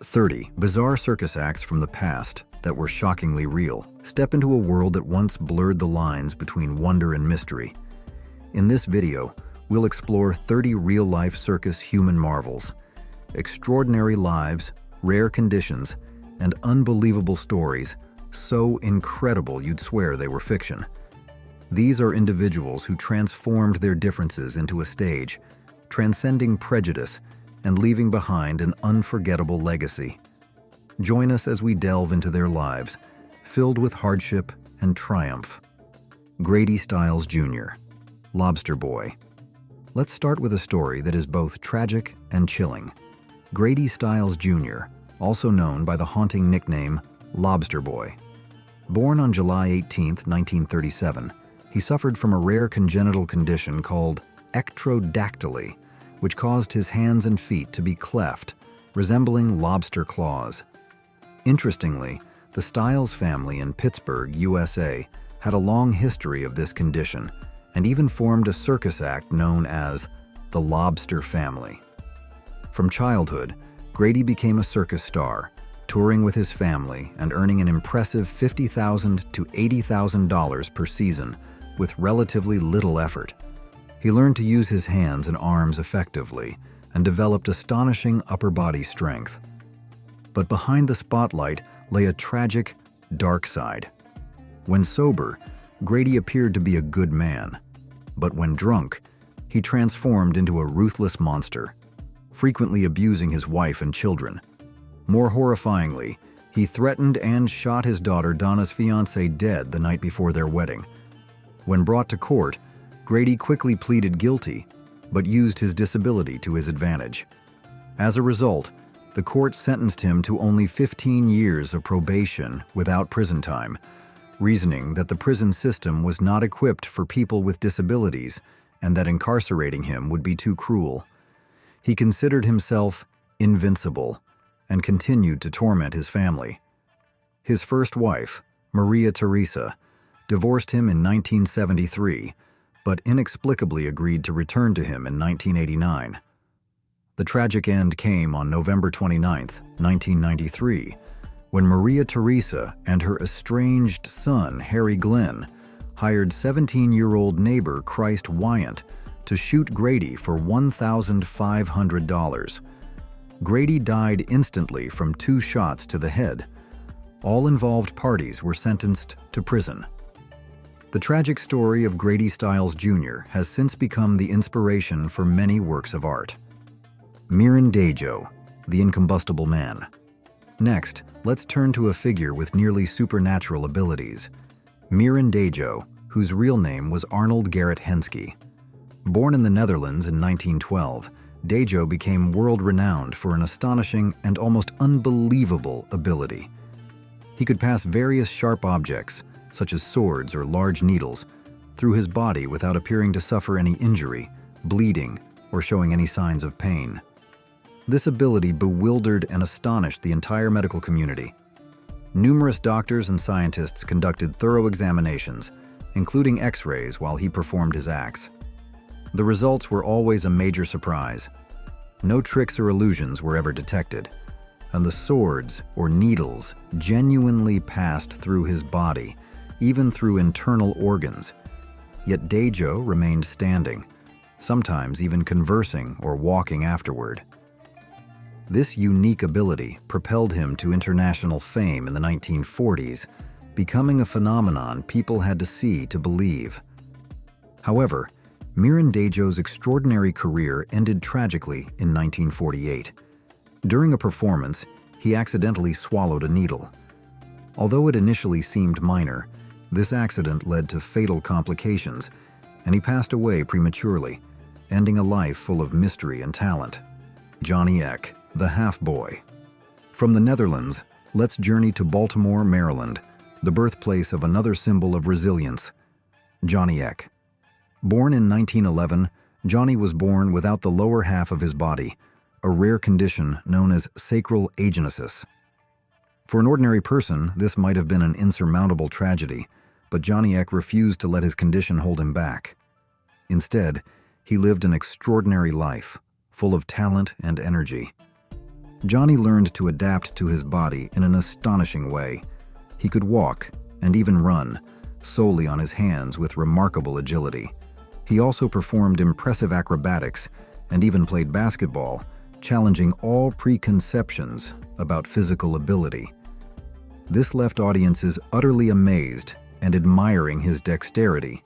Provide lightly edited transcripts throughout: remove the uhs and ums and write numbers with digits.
30 bizarre circus acts from the past that were shockingly real. Step into a world that once blurred the lines between wonder and mystery. In this video, we'll explore 30 real-life circus human marvels. Extraordinary lives, rare conditions, and unbelievable stories, so incredible you'd swear they were fiction. These are individuals who transformed their differences into a stage, transcending prejudice and leaving behind an unforgettable legacy. Join us as we delve into their lives, filled with hardship and triumph. Grady Stiles Jr., Lobster Boy. Let's start with a story that is both tragic and chilling. Grady Stiles Jr., also known by the haunting nickname Lobster Boy. Born on July 18, 1937, he suffered from a rare congenital condition called ectrodactyly, which caused his hands and feet to be cleft, resembling lobster claws. Interestingly, the Stiles family in Pittsburgh, USA, had a long history of this condition and even formed a circus act known as the Lobster Family. From childhood, Grady became a circus star, touring with his family and earning an impressive $50,000 to $80,000 per season with relatively little effort. He learned to use his hands and arms effectively and developed astonishing upper body strength. But behind the spotlight lay a tragic, dark side. When sober, Grady appeared to be a good man, but when drunk, he transformed into a ruthless monster, frequently abusing his wife and children. More horrifyingly, he threatened and shot his daughter Donna's fiancé dead the night before their wedding. When brought to court, Grady quickly pleaded guilty, but used his disability to his advantage. As a result, the court sentenced him to only 15 years of probation without prison time, reasoning that the prison system was not equipped for people with disabilities and that incarcerating him would be too cruel. He considered himself invincible and continued to torment his family. His first wife, Maria Teresa, divorced him in 1973, but inexplicably agreed to return to him in 1989. The tragic end came on November 29, 1993, when Maria Teresa and her estranged son, Harry Glenn, hired 17-year-old neighbor Christ Wyant to shoot Grady for $1,500. Grady died instantly from 2 shots to the head. All involved parties were sentenced to prison. The tragic story of Grady Stiles Jr. has since become the inspiration for many works of art. Mirin Dajo, the Incombustible Man. Next, let's turn to a figure with nearly supernatural abilities. Mirin Dajo, whose real name was Arnold Gerrit Henske. Born in the Netherlands in 1912, Dajo became world-renowned for an astonishing and almost unbelievable ability. He could pass various sharp objects, such as swords or large needles, through his body without appearing to suffer any injury, bleeding, or showing any signs of pain. This ability bewildered and astonished the entire medical community. Numerous doctors and scientists conducted thorough examinations, including X-rays, while he performed his acts. The results were always a major surprise. No tricks or illusions were ever detected, and the swords or needles genuinely passed through his body, even through internal organs. Yet Dajo remained standing, sometimes even conversing or walking afterward. This unique ability propelled him to international fame in the 1940s, becoming a phenomenon people had to see to believe. However, Mirin Dajo's extraordinary career ended tragically in 1948. During a performance, he accidentally swallowed a needle. Although it initially seemed minor, this accident led to fatal complications, and he passed away prematurely, ending a life full of mystery and talent. Johnny Eck, the half-boy. From the Netherlands, let's journey to Baltimore, Maryland, the birthplace of another symbol of resilience, Johnny Eck. Born in 1911, Johnny was born without the lower half of his body, a rare condition known as sacral agenesis. For an ordinary person, this might have been an insurmountable tragedy, but Johnny Eck refused to let his condition hold him back. Instead, he lived an extraordinary life, full of talent and energy. Johnny learned to adapt to his body in an astonishing way. He could walk, and even run, solely on his hands with remarkable agility. He also performed impressive acrobatics and even played basketball, challenging all preconceptions about physical ability. This left audiences utterly amazed and admiring his dexterity.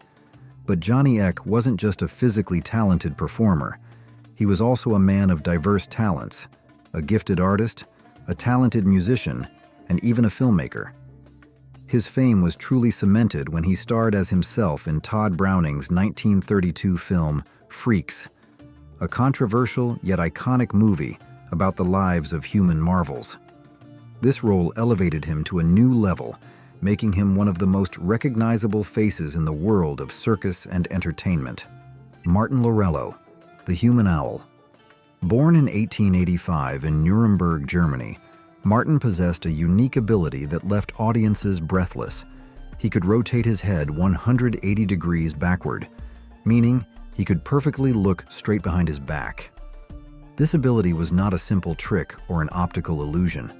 But Johnny Eck wasn't just a physically talented performer. He was also a man of diverse talents, a gifted artist, a talented musician, and even a filmmaker. His fame was truly cemented when he starred as himself in Todd Browning's 1932 film, Freaks, a controversial yet iconic movie about the lives of human marvels. This role elevated him to a new level, making him one of the most recognizable faces in the world of circus and entertainment. Martin Laurello, the human owl. Born in 1885 in Nuremberg, Germany, Martin possessed a unique ability that left audiences breathless. He could rotate his head 180 degrees backward, meaning he could perfectly look straight behind his back. This ability was not a simple trick or an optical illusion.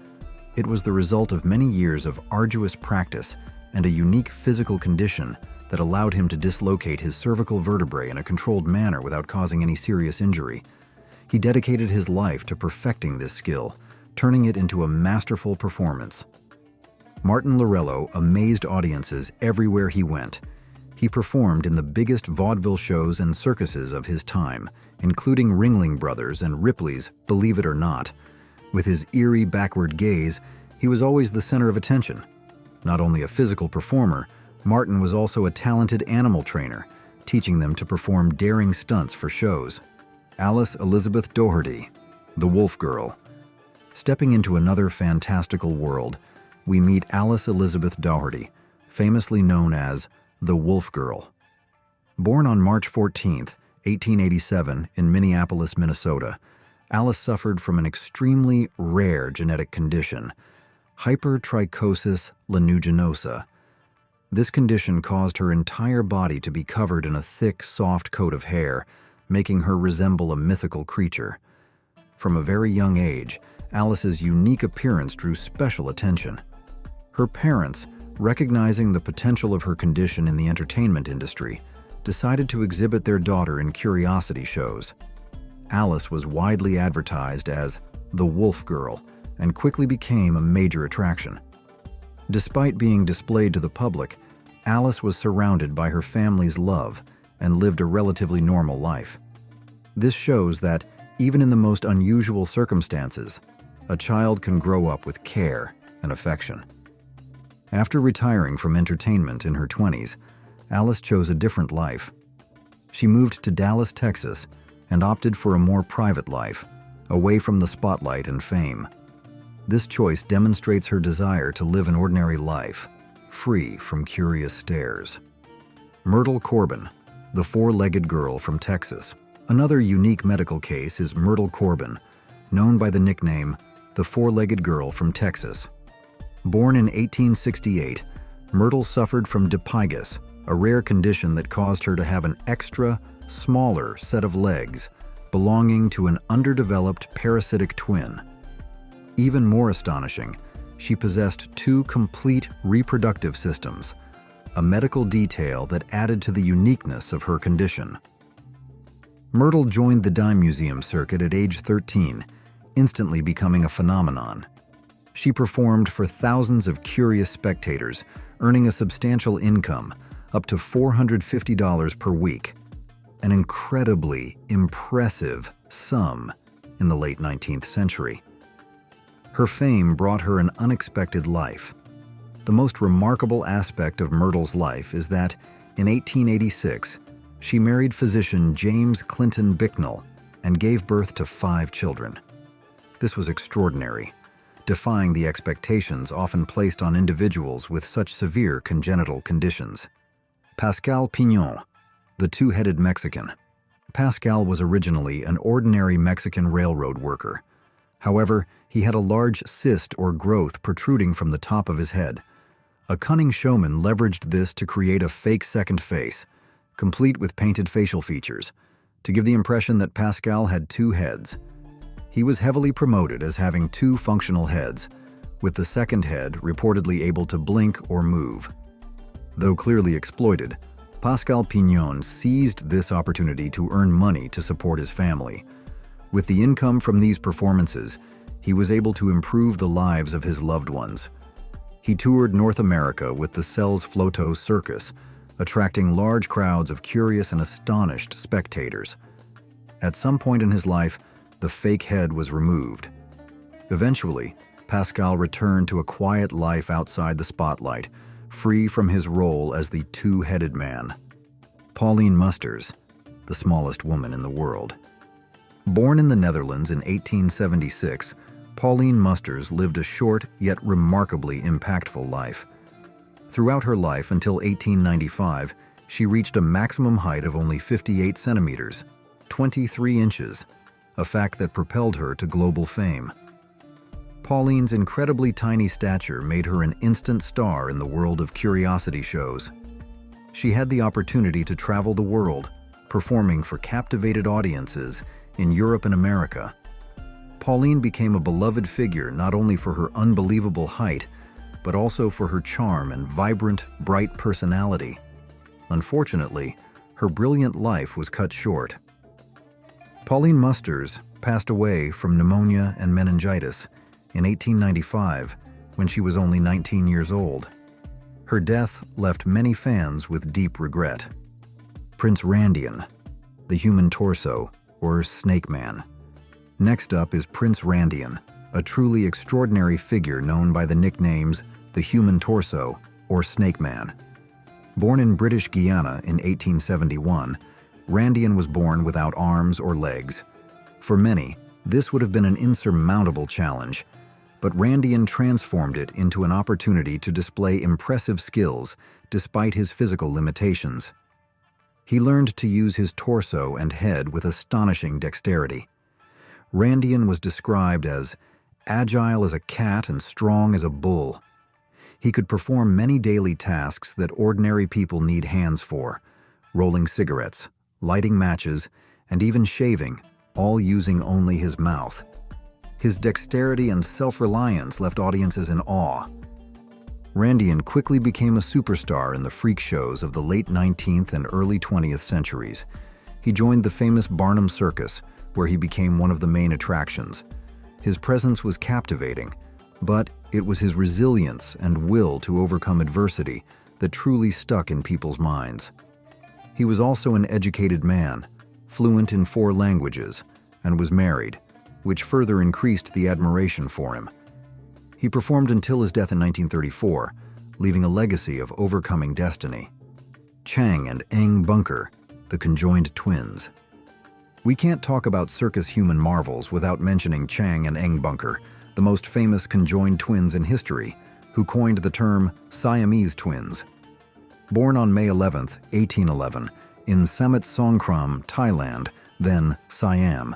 It was the result of many years of arduous practice and a unique physical condition that allowed him to dislocate his cervical vertebrae in a controlled manner without causing any serious injury. He dedicated his life to perfecting this skill, turning it into a masterful performance. Martin Laurello amazed audiences everywhere he went. He performed in the biggest vaudeville shows and circuses of his time, including Ringling Brothers and Ripley's Believe It or Not. With his eerie backward gaze, he was always the center of attention. Not only a physical performer, Martin was also a talented animal trainer, teaching them to perform daring stunts for shows. Alice Elizabeth Doherty, the Wolf Girl. Stepping into another fantastical world, we meet Alice Elizabeth Doherty, famously known as the Wolf Girl. Born on March 14, 1887 in Minneapolis, Minnesota, Alice suffered from an extremely rare genetic condition, hypertrichosis lanuginosa. This condition caused her entire body to be covered in a thick, soft coat of hair, making her resemble a mythical creature. From a very young age, Alice's unique appearance drew special attention. Her parents, recognizing the potential of her condition in the entertainment industry, decided to exhibit their daughter in curiosity shows. Alice was widely advertised as the Wolf Girl and quickly became a major attraction. Despite being displayed to the public, Alice was surrounded by her family's love and lived a relatively normal life. This shows that, even in the most unusual circumstances, a child can grow up with care and affection. After retiring from entertainment in her 20s, Alice chose a different life. She moved to Dallas, Texas, and opted for a more private life, away from the spotlight and fame. This choice demonstrates her desire to live an ordinary life, free from curious stares. Myrtle Corbin, the four-legged girl from Texas. Another unique medical case is Myrtle Corbin, known by the nickname the four-legged girl from Texas. Born in 1868, Myrtle suffered from dipygus, a rare condition that caused her to have an extra, smaller set of legs belonging to an underdeveloped parasitic twin. Even more astonishing, she possessed two complete reproductive systems, a medical detail that added to the uniqueness of her condition. Myrtle joined the dime museum circuit at age 13, instantly becoming a phenomenon. She performed for thousands of curious spectators, earning a substantial income, up to $450 per week, an incredibly impressive sum in the late 19th century. Her fame brought her an unexpected life. The most remarkable aspect of Myrtle's life is that, in 1886, she married physician James Clinton Bicknell and gave birth to 5 children. This was extraordinary, defying the expectations often placed on individuals with such severe congenital conditions. Pascal Pinon, the two-headed Mexican. Pascal was originally an ordinary Mexican railroad worker. However, he had a large cyst or growth protruding from the top of his head. A cunning showman leveraged this to create a fake second face, complete with painted facial features, to give the impression that Pascal had 2 heads. He was heavily promoted as having two functional heads, with the second head reportedly able to blink or move. Though clearly exploited, Pascal Pinon seized this opportunity to earn money to support his family. With the income from these performances, he was able to improve the lives of his loved ones. He toured North America with the Cells Floto Circus, attracting large crowds of curious and astonished spectators. At some point in his life, the fake head was removed. Eventually, Pascal returned to a quiet life outside the spotlight, free from his role as the two-headed man. Pauline Musters, the smallest woman in the world. Born in the Netherlands in 1876, Pauline Musters lived a short yet remarkably impactful life. Throughout her life until 1895, she reached a maximum height of only 58 centimeters, 23 inches, a fact that propelled her to global fame. Pauline's incredibly tiny stature made her an instant star in the world of curiosity shows. She had the opportunity to travel the world, performing for captivated audiences in Europe and America. Pauline became a beloved figure not only for her unbelievable height, but also for her charm and vibrant, bright personality. Unfortunately, her brilliant life was cut short. Pauline Musters passed away from pneumonia and meningitis in 1895 when she was only 19 years old. Her death left many fans with deep regret. Prince Randian, the human torso, or Snake Man. Next up is Prince Randian, a truly extraordinary figure known by the nicknames the Human Torso or Snake Man. Born in British Guiana in 1871, Randian was born without arms or legs. For many, this would have been an insurmountable challenge, but Randian transformed it into an opportunity to display impressive skills despite his physical limitations. He learned to use his torso and head with astonishing dexterity. Randian was described as agile as a cat and strong as a bull. He could perform many daily tasks that ordinary people need hands for: rolling cigarettes, lighting matches, and even shaving, all using only his mouth. His dexterity and self-reliance left audiences in awe. Randian quickly became a superstar in the freak shows of the late 19th and early 20th centuries. He joined the famous Barnum Circus, where he became one of the main attractions. His presence was captivating, but it was his resilience and will to overcome adversity that truly stuck in people's minds. He was also an educated man, fluent in 4 languages, and was married, which further increased the admiration for him. He performed until his death in 1934, leaving a legacy of overcoming destiny. Chang and Eng Bunker, the Conjoined twins. We can't talk about circus human marvels without mentioning Chang and Eng Bunker, the most famous conjoined twins in history, who coined the term Siamese twins. Born on May 11, 1811, in Samut Songkhram, Thailand, then Siam,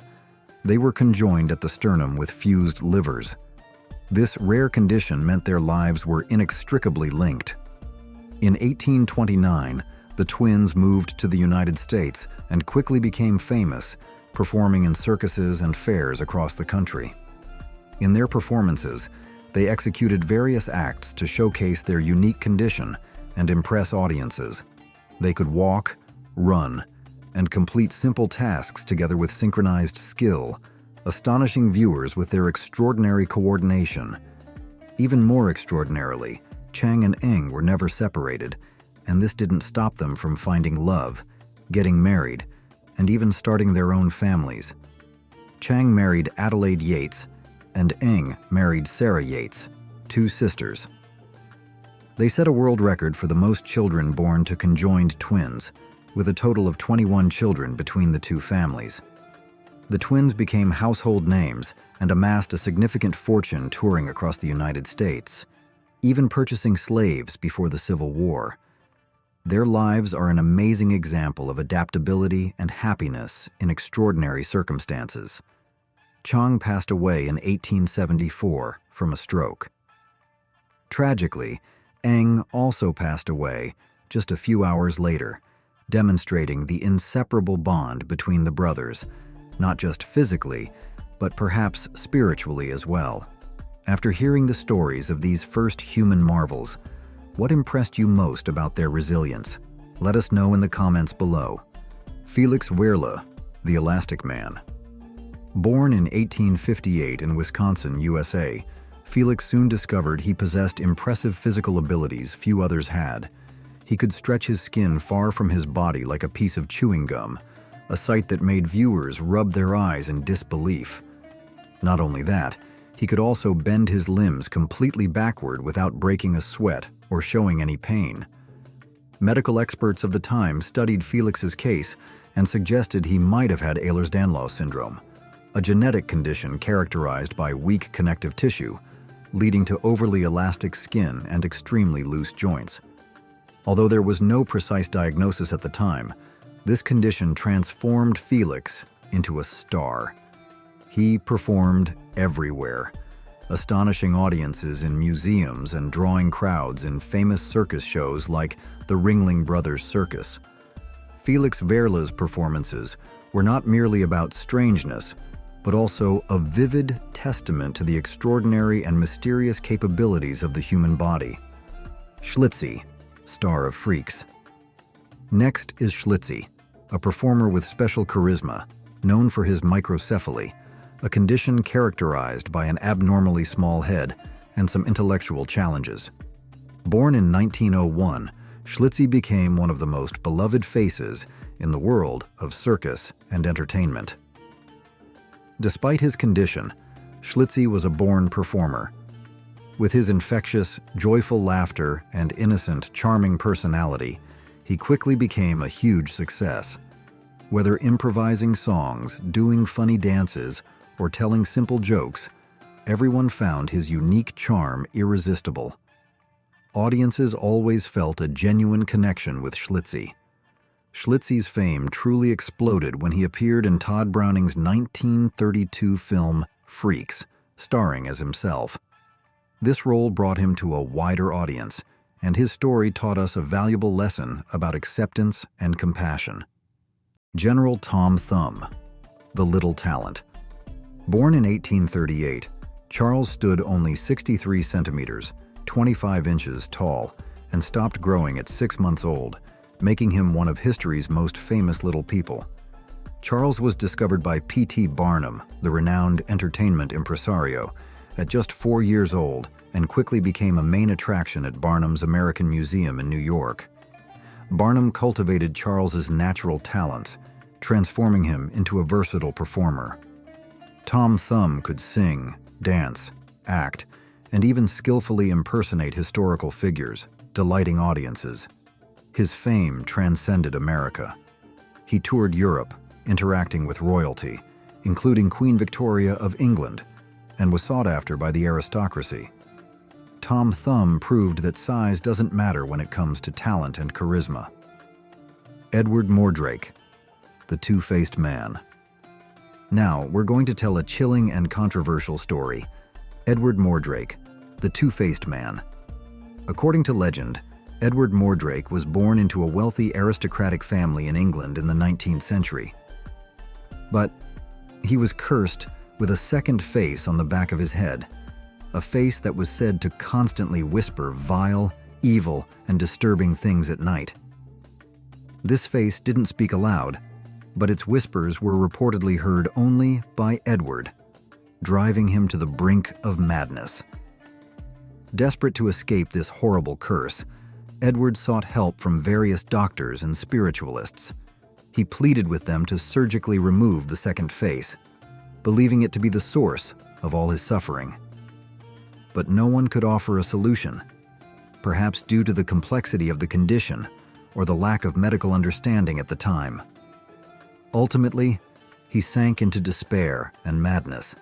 they were conjoined at the sternum with fused livers. This rare condition meant their lives were inextricably linked. In 1829, the twins moved to the United States and quickly became famous, performing in circuses and fairs across the country. In their performances, they executed various acts to showcase their unique condition and impress audiences. They could walk, run, and complete simple tasks together with synchronized skill, astonishing viewers with their extraordinary coordination. Even more extraordinarily, Chang and Eng were never separated, and this didn't stop them from finding love, getting married, and even starting their own families. Chang married Adelaide Yates, and Eng married Sarah Yates, 2 sisters. They set a world record for the most children born to conjoined twins, with a total of 21 children between the 2 families. The twins became household names and amassed a significant fortune touring across the United States, even purchasing slaves before the Civil War. Their lives are an amazing example of adaptability and happiness in extraordinary circumstances. Chang passed away in 1874 from a stroke. Tragically, Eng also passed away just a few hours later, demonstrating the inseparable bond between the brothers, not just physically, but perhaps spiritually as well. After hearing the stories of these first human marvels, what impressed you most about their resilience? Let us know in the comments below. Felix Wehrle, the Elastic Man. Born in 1858 in Wisconsin, USA, Felix soon discovered he possessed impressive physical abilities few others had. He could stretch his skin far from his body like a piece of chewing gum, a sight that made viewers rub their eyes in disbelief. Not only that, he could also bend his limbs completely backward without breaking a sweat or showing any pain. Medical experts of the time studied Felix's case and suggested he might have had Ehlers-Danlos syndrome, a genetic condition characterized by weak connective tissue, leading to overly elastic skin and extremely loose joints. Although there was no precise diagnosis at the time, this condition transformed Felix into a star. He performed everywhere, astonishing audiences in museums and drawing crowds in famous circus shows like the Ringling Brothers Circus. Felix Wehrle's performances were not merely about strangeness, but also a vivid testament to the extraordinary and mysterious capabilities of the human body. Schlitzie, star of freaks. Next is Schlitzie, a performer with special charisma, known for his microcephaly, a condition characterized by an abnormally small head and some intellectual challenges. Born in 1901, Schlitzie became one of the most beloved faces in the world of circus and entertainment. Despite his condition, Schlitzie was a born performer. With his infectious, joyful laughter and innocent, charming personality, he quickly became a huge success. Whether improvising songs, doing funny dances, or telling simple jokes, everyone found his unique charm irresistible. Audiences always felt a genuine connection with Schlitzie. Schlitzie's fame truly exploded when he appeared in Todd Browning's 1932 film Freaks, starring as himself. This role brought him to a wider audience, and his story taught us a valuable lesson about acceptance and compassion. General Tom Thumb, the Little Talent. Born in 1838, Charles stood only 63 centimeters, 25 inches tall, and stopped growing at 6 months old, making him one of history's most famous little people. Charles was discovered by P.T. Barnum, the renowned entertainment impresario, at just 4 years old, and quickly became a main attraction at Barnum's American Museum in New York. Barnum cultivated Charles's natural talents, transforming him into a versatile performer. Tom Thumb could sing, dance, act, and even skillfully impersonate historical figures, delighting audiences. His fame transcended America. He toured Europe, interacting with royalty, including Queen Victoria of England, and was sought after by the aristocracy. Tom Thumb proved that size doesn't matter when it comes to talent and charisma. Edward Mordrake, the Two-Faced Man. Now, we're going to tell a chilling and controversial story. Edward Mordrake, the Two-Faced Man. According to legend, Edward Mordrake was born into a wealthy aristocratic family in England in the 19th century. But he was cursed with a second face on the back of his head, a face that was said to constantly whisper vile, evil, and disturbing things at night. This face didn't speak aloud, but its whispers were reportedly heard only by Edward, driving him to the brink of madness. Desperate to escape this horrible curse, Edward sought help from various doctors and spiritualists. He pleaded with them to surgically remove the second face, believing it to be the source of all his suffering. But no one could offer a solution, perhaps due to the complexity of the condition or the lack of medical understanding at the time. Ultimately, he sank into despair and madness,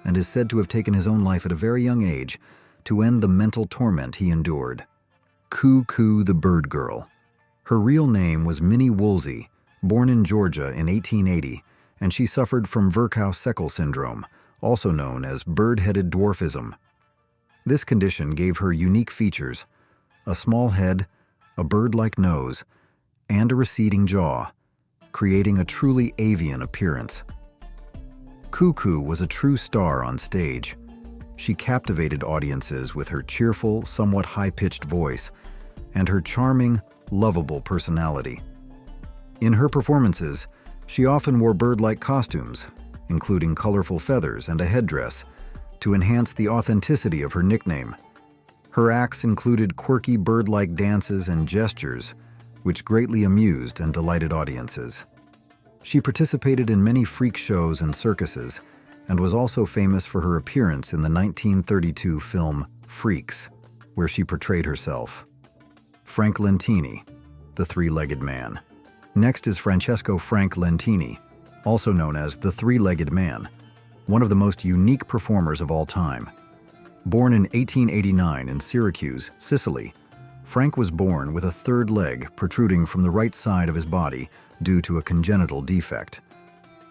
and is said to have taken his own life at a very young age to end the mental torment he endured. Coo Coo the Bird Girl. Her real name was Minnie Woolsey, born in Georgia in 1880, and she suffered from Virchow-Seckel syndrome, also known as bird-headed dwarfism. This condition gave her unique features: a small head, a bird-like nose, and a receding jaw, creating a truly avian appearance. Cuckoo was a true star on stage. She captivated audiences with her cheerful, somewhat high-pitched voice and her charming, lovable personality. In her performances, she often wore bird-like costumes, including colorful feathers and a headdress, to enhance the authenticity of her nickname. Her acts included quirky bird-like dances and gestures, which greatly amused and delighted audiences. She participated in many freak shows and circuses, and was also famous for her appearance in the 1932 film Freaks, where she portrayed herself. Frank Lentini, the three-legged man. Next is Francesco Frank Lentini, also known as the Three-Legged Man, one of the most unique performers of all time. Born in 1889 in Syracuse, Sicily, Frank was born with a third leg protruding from the right side of his body due to a congenital defect.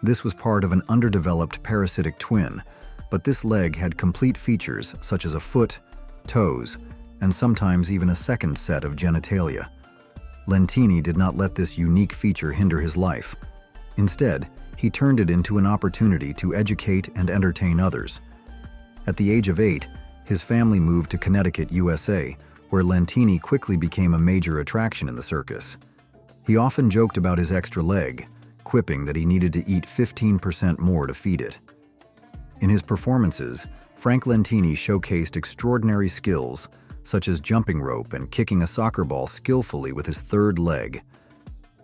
This was part of an underdeveloped parasitic twin, but this leg had complete features such as a foot, toes, and sometimes even a second set of genitalia. Lentini did not let this unique feature hinder his life. Instead, he turned it into an opportunity to educate and entertain others. At the age of 8, his family moved to Connecticut, USA, where Lentini quickly became a major attraction in the circus. He often joked about his extra leg, quipping that he needed to eat 15% more to feed it. In his performances, Frank Lentini showcased extraordinary skills, such as jumping rope and kicking a soccer ball skillfully with his third leg.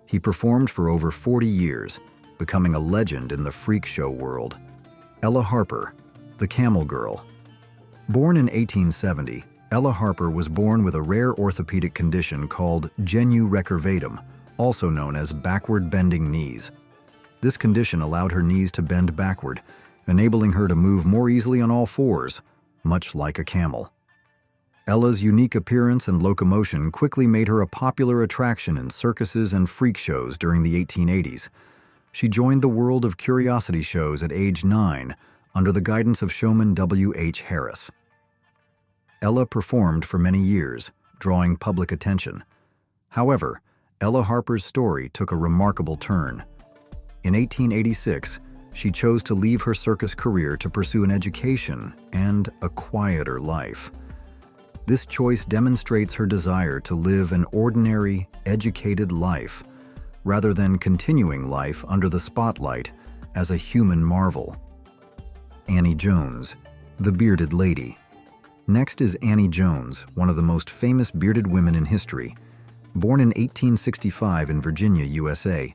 He performed for over 40 years, becoming a legend in the freak show world. Ella Harper, the Camel Girl. Born in 1870, Ella Harper was born with a rare orthopedic condition called genu recurvatum, also known as backward bending knees. This condition allowed her knees to bend backward, enabling her to move more easily on all fours, much like a camel. Ella's unique appearance and locomotion quickly made her a popular attraction in circuses and freak shows during the 1880s. She joined the world of curiosity shows at age 9 under the guidance of showman W.H. Harris. Ella performed for many years, drawing public attention. However, Ella Harper's story took a remarkable turn. In 1886, she chose to leave her circus career to pursue an education and a quieter life. This choice demonstrates her desire to live an ordinary, educated life, rather than continuing life under the spotlight as a human marvel. Annie Jones, the Bearded Lady. Next is Annie Jones, one of the most famous bearded women in history. Born in 1865 in Virginia, USA,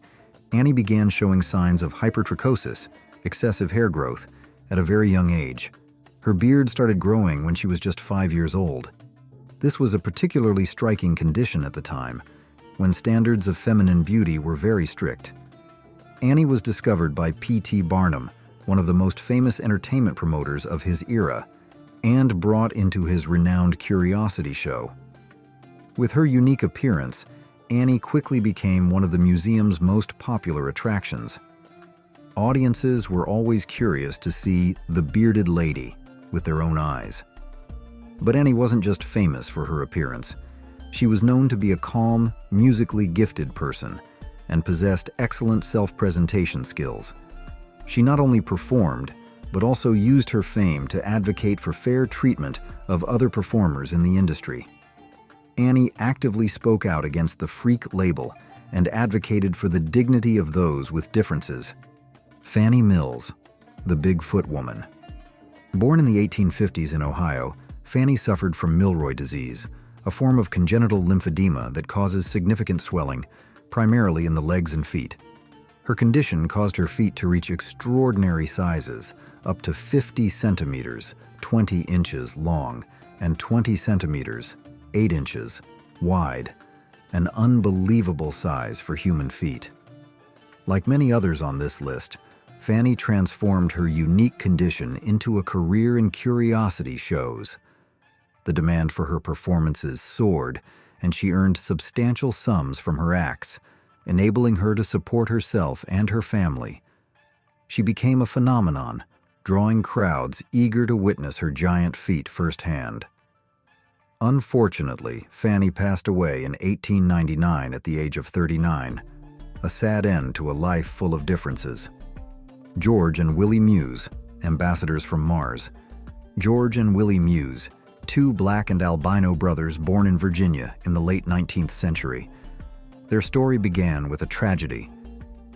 Annie began showing signs of hypertrichosis, excessive hair growth, at a very young age. Her beard started growing when she was just 5 years old. This was a particularly striking condition at the time, when standards of feminine beauty were very strict. Annie was discovered by P.T. Barnum, one of the most famous entertainment promoters of his era, and brought into his renowned Curiosity Show. With her unique appearance, Annie quickly became one of the museum's most popular attractions. Audiences were always curious to see the Bearded Lady with their own eyes. But Annie wasn't just famous for her appearance. She was known to be a calm, musically gifted person and possessed excellent self-presentation skills. She not only performed, but also used her fame to advocate for fair treatment of other performers in the industry. Annie actively spoke out against the freak label and advocated for the dignity of those with differences. Fanny Mills, the Bigfoot Woman. Born in the 1850s in Ohio, Fanny suffered from Milroy disease, a form of congenital lymphedema that causes significant swelling, primarily in the legs and feet. Her condition caused her feet to reach extraordinary sizes, up to 50 centimeters, 20 inches long, and 20 centimeters, 8 inches, wide, an unbelievable size for human feet. Like many others on this list, Fanny transformed her unique condition into a career in curiosity shows. The demand for her performances soared, and she earned substantial sums from her acts, enabling her to support herself and her family. She became a phenomenon, drawing crowds eager to witness her giant feat firsthand. Unfortunately, Fanny passed away in 1899 at the age of 39, a sad end to a life full of differences. George and Willie Muse, ambassadors from Mars. George and Willie Muse, two black and albino brothers born in Virginia in the late 19th century. Their story began with a tragedy.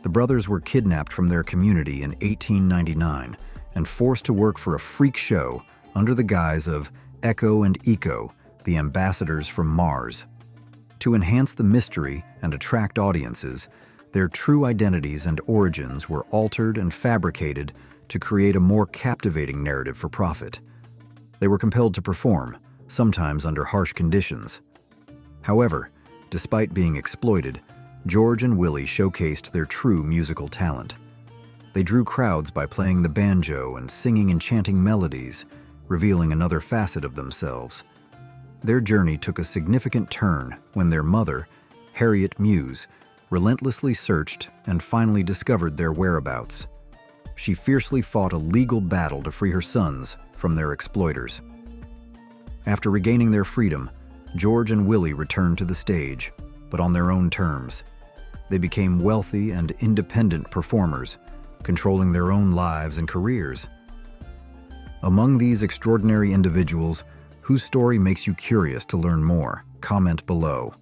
The brothers were kidnapped from their community in 1899 and forced to work for a freak show under the guise of Echo and Eco, the ambassadors from Mars. To enhance the mystery and attract audiences, their true identities and origins were altered and fabricated to create a more captivating narrative for profit. They were compelled to perform, sometimes under harsh conditions. However, despite being exploited, George and Willie showcased their true musical talent. They drew crowds by playing the banjo and singing enchanting melodies, revealing another facet of themselves. Their journey took a significant turn when their mother, Harriet Muse, relentlessly searched and finally discovered their whereabouts. She fiercely fought a legal battle to free her sons from their exploiters. After regaining their freedom, George and Willie returned to the stage, but on their own terms. They became wealthy and independent performers, controlling their own lives and careers. Among these extraordinary individuals, whose story makes you curious to learn more, comment below.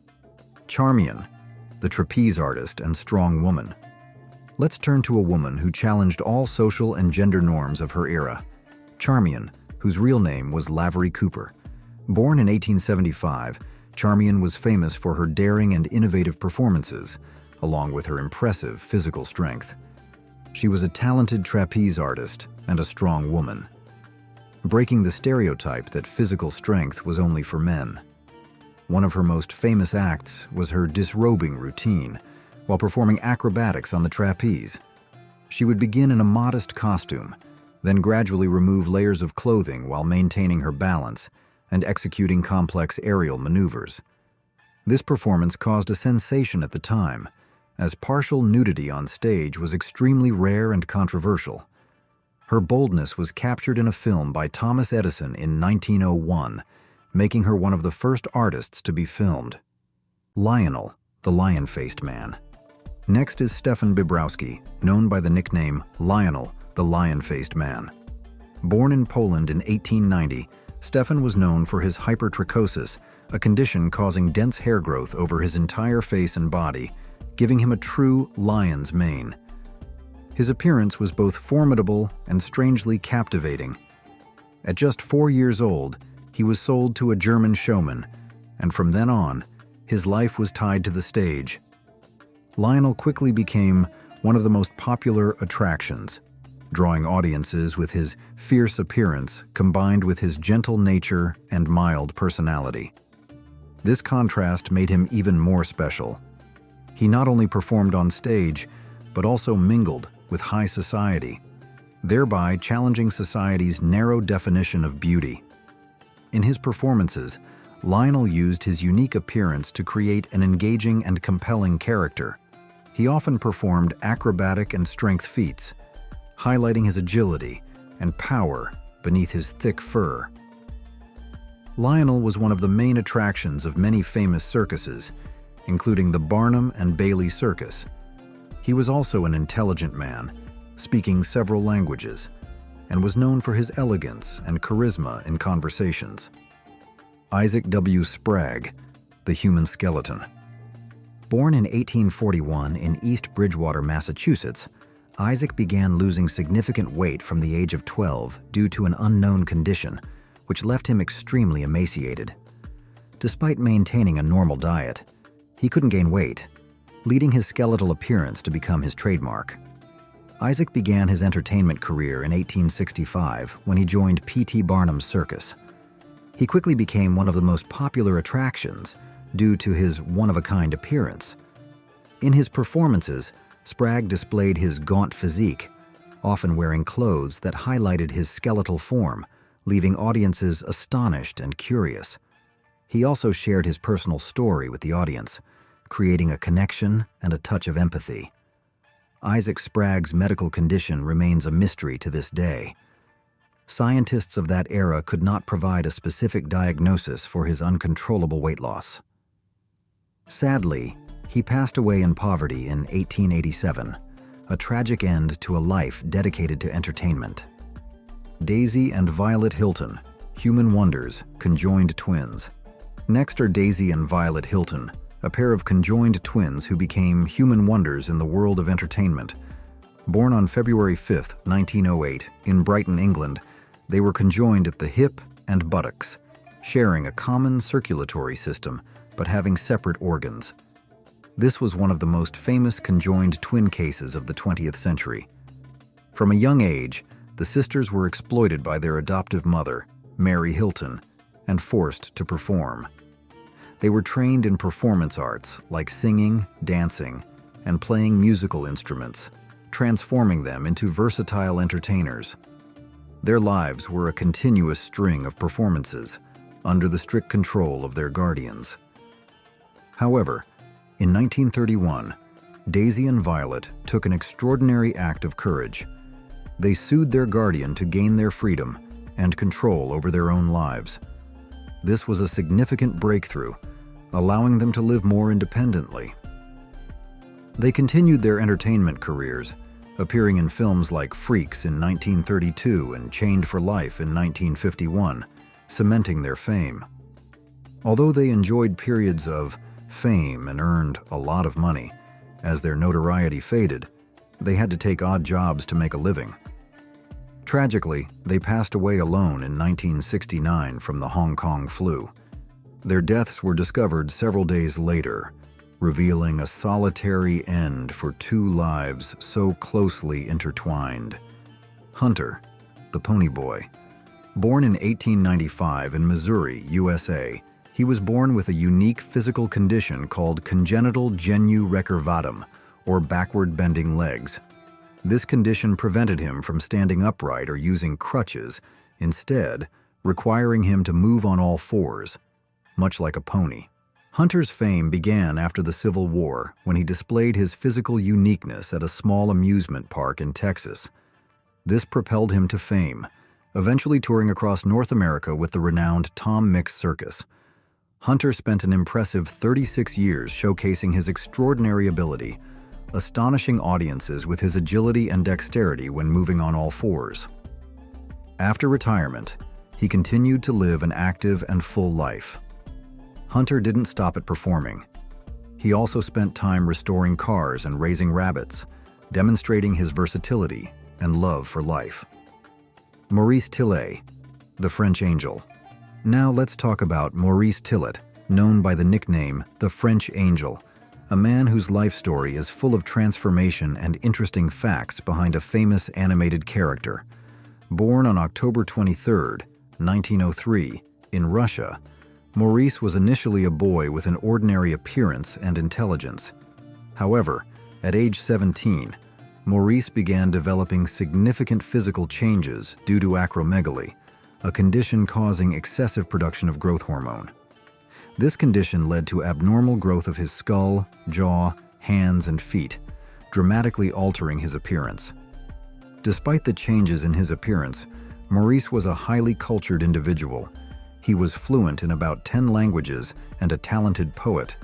Charmian, the trapeze artist and strong woman. Let's turn to a woman who challenged all social and gender norms of her era. Charmian, whose real name was Lavery Cooper. Born in 1875, Charmian was famous for her daring and innovative performances, along with her impressive physical strength. She was a talented trapeze artist and a strong woman, breaking the stereotype that physical strength was only for men. One of her most famous acts was her disrobing routine, while performing acrobatics on the trapeze. She would begin in a modest costume, then gradually remove layers of clothing while maintaining her balance and executing complex aerial maneuvers. This performance caused a sensation at the time, as partial nudity on stage was extremely rare and controversial. Her boldness was captured in a film by Thomas Edison in 1901, making her one of the first artists to be filmed. Lionel, the lion-faced man. Next is Stefan Bibrowski, known by the nickname Lionel, the lion-faced man. Born in Poland in 1890, Stefan was known for his hypertrichosis, a condition causing dense hair growth over his entire face and body, giving him a true lion's mane. His appearance was both formidable and strangely captivating. At just 4 years old, he was sold to a German showman, and from then on, his life was tied to the stage. Lionel quickly became one of the most popular attractions, drawing audiences with his fierce appearance combined with his gentle nature and mild personality. This contrast made him even more special. He not only performed on stage, but also mingled with high society, thereby challenging society's narrow definition of beauty. In his performances, Lionel used his unique appearance to create an engaging and compelling character. He often performed acrobatic and strength feats, highlighting his agility and power beneath his thick fur. Lionel was one of the main attractions of many famous circuses, including the Barnum and Bailey Circus. He was also an intelligent man, speaking several languages, and was known for his elegance and charisma in conversations. Isaac W. Sprague, the human skeleton. Born in 1841 in East Bridgewater, Massachusetts, Isaac began losing significant weight from the age of 12 due to an unknown condition, which left him extremely emaciated. Despite maintaining a normal diet, he couldn't gain weight, leading his skeletal appearance to become his trademark. Isaac began his entertainment career in 1865 when he joined P.T. Barnum's circus. He quickly became one of the most popular attractions due to his one-of-a-kind appearance. In his performances, Sprague displayed his gaunt physique, often wearing clothes that highlighted his skeletal form, leaving audiences astonished and curious. He also shared his personal story with the audience, creating a connection and a touch of empathy. Isaac Sprague's medical condition remains a mystery to this day. Scientists of that era could not provide a specific diagnosis for his uncontrollable weight loss. Sadly, he passed away in poverty in 1887, a tragic end to a life dedicated to entertainment. Daisy and Violet Hilton, human wonders, conjoined twins. Next are Daisy and Violet Hilton, a pair of conjoined twins who became human wonders in the world of entertainment. Born on February 5, 1908, in Brighton, England, they were conjoined at the hip and buttocks, sharing a common circulatory system but having separate organs. This was one of the most famous conjoined twin cases of the 20th century. From a young age, the sisters were exploited by their adoptive mother, Mary Hilton, and forced to perform. They were trained in performance arts like singing, dancing, and playing musical instruments, transforming them into versatile entertainers. Their lives were a continuous string of performances under the strict control of their guardians. However, in 1931, Daisy and Violet took an extraordinary act of courage. They sued their guardian to gain their freedom and control over their own lives. This was a significant breakthrough, allowing them to live more independently. They continued their entertainment careers, appearing in films like Freaks in 1932 and Chained for Life in 1951, cementing their fame. Although they enjoyed periods of fame and earned a lot of money, as their notoriety faded, they had to take odd jobs to make a living. Tragically, they passed away alone in 1969 from the Hong Kong flu. Their deaths were discovered several days later, revealing a solitary end for two lives so closely intertwined. Hunter, the Pony Boy. Born in 1895 in Missouri, USA, he was born with a unique physical condition called congenital genu recurvatum, or backward bending legs. This condition prevented him from standing upright or using crutches, instead requiring him to move on all fours, much like a pony. Hunter's fame began after the Civil War when he displayed his physical uniqueness at a small amusement park in Texas. This propelled him to fame, eventually touring across North America with the renowned Tom Mix Circus. Hunter spent an impressive 36 years showcasing his extraordinary ability, astonishing audiences with his agility and dexterity when moving on all fours. After retirement, he continued to live an active and full life. Hunter didn't stop at performing. He also spent time restoring cars and raising rabbits, demonstrating his versatility and love for life. Maurice Tillet, the French Angel. Now let's talk about Maurice Tillet, known by the nickname the French Angel, a man whose life story is full of transformation and interesting facts behind a famous animated character. Born on October 23, 1903, in Russia, Maurice was initially a boy with an ordinary appearance and intelligence. However, at age 17, Maurice began developing significant physical changes due to acromegaly, a condition causing excessive production of growth hormone. This condition led to abnormal growth of his skull, jaw, hands, and feet, dramatically altering his appearance. Despite the changes in his appearance, Maurice was a highly cultured individual. He was fluent in about 10 languages and a talented poet.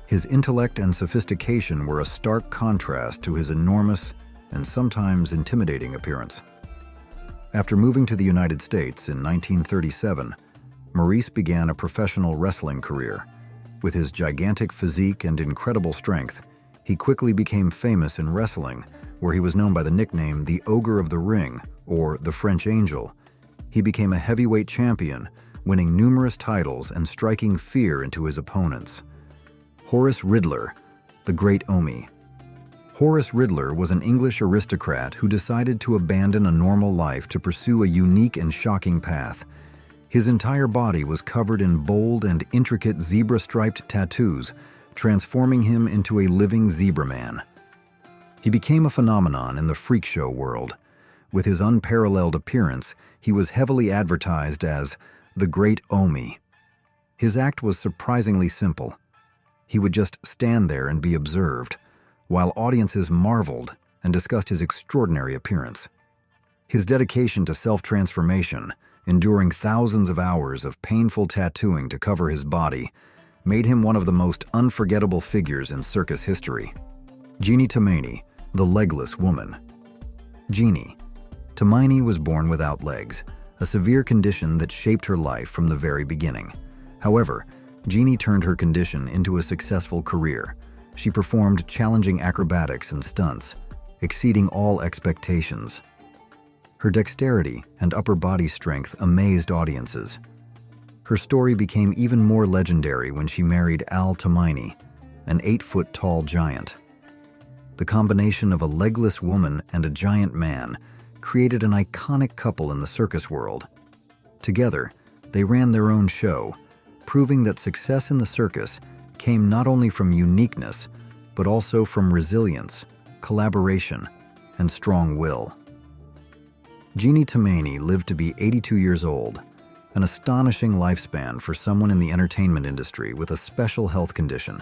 His intellect and sophistication were a stark contrast to his enormous and sometimes intimidating appearance. After moving to the United States in 1937, Maurice began a professional wrestling career. With his gigantic physique and incredible strength, he quickly became famous in wrestling, where he was known by the nickname the Ogre of the Ring, or the French Angel. He became a heavyweight champion, winning numerous titles and striking fear into his opponents. Horace Riddler, the Great Omi. Horace Riddler was an English aristocrat who decided to abandon a normal life to pursue a unique and shocking path. His entire body was covered in bold and intricate zebra-striped tattoos, transforming him into a living zebra man. He became a phenomenon in the freak show world. With his unparalleled appearance, he was heavily advertised as the Great Omi. His act was surprisingly simple. He would just stand there and be observed, while audiences marveled and discussed his extraordinary appearance. His dedication to self-transformation, enduring thousands of hours of painful tattooing to cover his body, made him one of the most unforgettable figures in circus history. Jeannie Toumani, The legless woman. Jeannie. Hermione was born without legs, a severe condition that shaped her life from the very beginning. However, Jeannie turned her condition into a successful career. She performed challenging acrobatics and stunts, exceeding all expectations. Her dexterity and upper body strength amazed audiences. Her story became even more legendary when she married Al Hermione, an 8-foot-tall giant. The combination of a legless woman and a giant man created an iconic couple in the circus world. Together, they ran their own show, proving that success in the circus came not only from uniqueness, but also from resilience, collaboration, and strong will. Jeannie Hermione lived to be 82 years old, an astonishing lifespan for someone in the entertainment industry with a special health condition.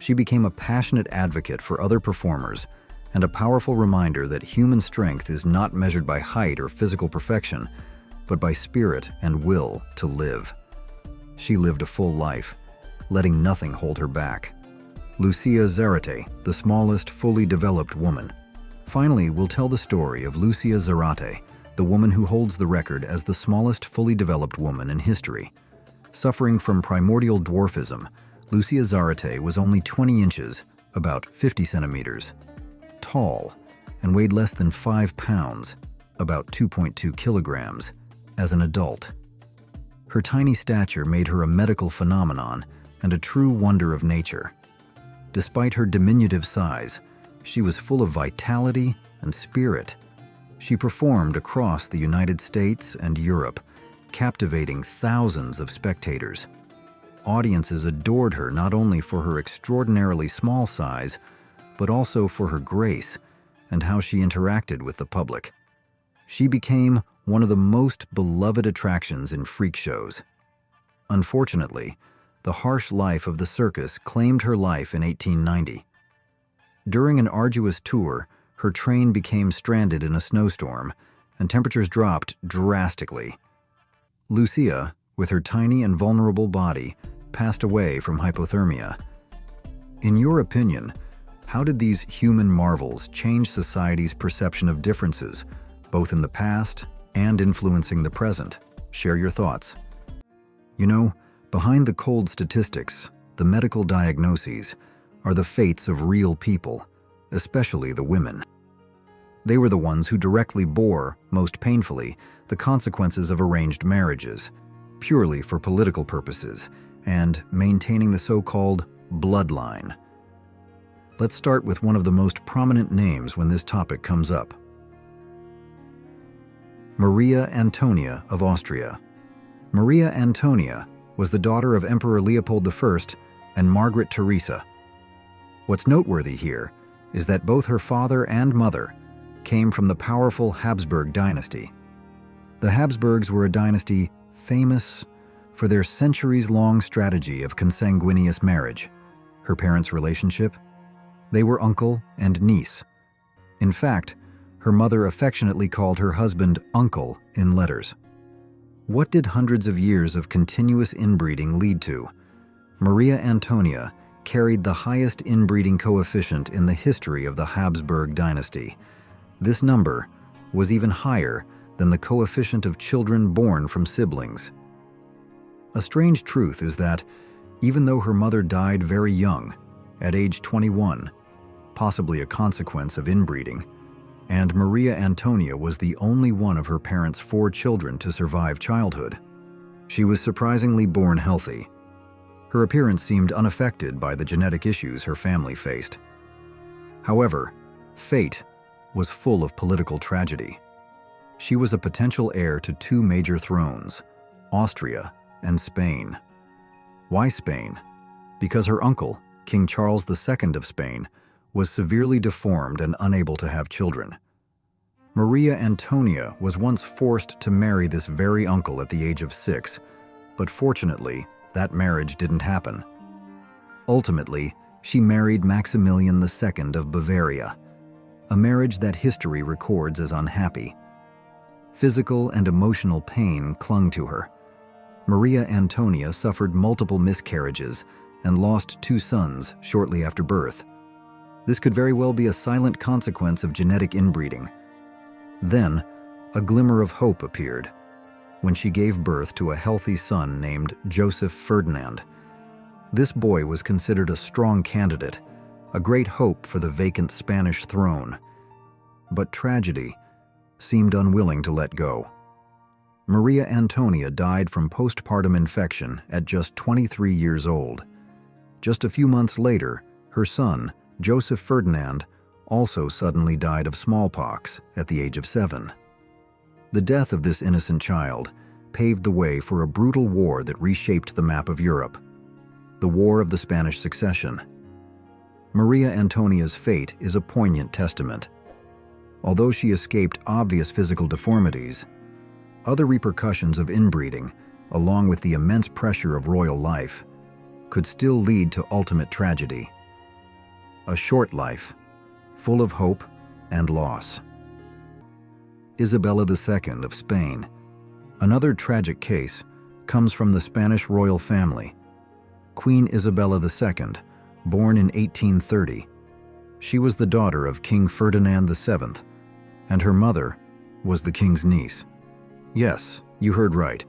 She became a passionate advocate for other performers and a powerful reminder that human strength is not measured by height or physical perfection, but by spirit and will to live. She lived a full life, letting nothing hold her back. Lucia Zarate, the smallest fully developed woman. Finally, we'll tell the story of Lucia Zarate, the woman who holds the record as the smallest fully developed woman in history. Suffering from primordial dwarfism, Lucia Zarate was only 20 inches, about 50 centimeters, tall, and weighed less than 5 pounds, about 2.2 kilograms, as an adult. Her tiny stature made her a medical phenomenon and a true wonder of nature. Despite her diminutive size, she was full of vitality and spirit. She performed across the United States and Europe, captivating thousands of spectators. Audiences adored her not only for her extraordinarily small size, but also for her grace and how she interacted with the public. She became one of the most beloved attractions in freak shows. Unfortunately, the harsh life of the circus claimed her life in 1890. During an arduous tour, her train became stranded in a snowstorm, and temperatures dropped drastically. Lucia, with her tiny and vulnerable body, passed away from hypothermia. In your opinion, how did these human marvels change society's perception of differences, both in the past and influencing the present? Share your thoughts. You know, behind the cold statistics, the medical diagnoses, are the fates of real people, especially the women. They were the ones who directly bore, most painfully, the consequences of arranged marriages, purely for political purposes, and maintaining the so-called bloodline. Let's start with one of the most prominent names when this topic comes up. Maria Antonia of Austria. Maria Antonia was the daughter of Emperor Leopold I and Margaret Theresa. What's noteworthy here is that both her father and mother came from the powerful Habsburg dynasty. The Habsburgs were a dynasty famous for their centuries-long strategy of consanguineous marriage. Her parents' relationship? They were uncle and niece. In fact, her mother affectionately called her husband uncle in letters. What did hundreds of years of continuous inbreeding lead to? Maria Antonia carried the highest inbreeding coefficient in the history of the Habsburg dynasty. This number was even higher than the coefficient of children born from siblings. A strange truth is that, even though her mother died very young, at age 21, possibly a consequence of inbreeding, and Maria Antonia was the only one of her parents' 4 children to survive childhood, she was surprisingly born healthy. Her appearance seemed unaffected by the genetic issues her family faced. However, fate was full of political tragedy. She was a potential heir to 2 major thrones, Austria and Spain. Why Spain? Because her uncle, King Charles II of Spain, was severely deformed and unable to have children. Maria Antonia was once forced to marry this very uncle at the age of 6, but fortunately, that marriage didn't happen. Ultimately, she married Maximilian II of Bavaria, a marriage that history records as unhappy. Physical and emotional pain clung to her. Maria Antonia suffered multiple miscarriages and lost 2 sons shortly after birth. This could very well be a silent consequence of genetic inbreeding. Then, a glimmer of hope appeared when she gave birth to a healthy son named Joseph Ferdinand. This boy was considered a strong candidate, a great hope for the vacant Spanish throne. But tragedy seemed unwilling to let go. Maria Antonia died from postpartum infection at just 23 years old. Just a few months later, her son, Joseph Ferdinand, also suddenly died of smallpox at the age of 7. The death of this innocent child paved the way for a brutal war that reshaped the map of Europe, the War of the Spanish Succession. Maria Antonia's fate is a poignant testament. Although she escaped obvious physical deformities, other repercussions of inbreeding, along with the immense pressure of royal life, could still lead to ultimate tragedy. A short life, full of hope and loss. Isabella II of Spain. Another tragic case comes from the Spanish royal family. Queen Isabella II, born in 1830. She was the daughter of King Ferdinand VII, and her mother was the king's niece. Yes, you heard right.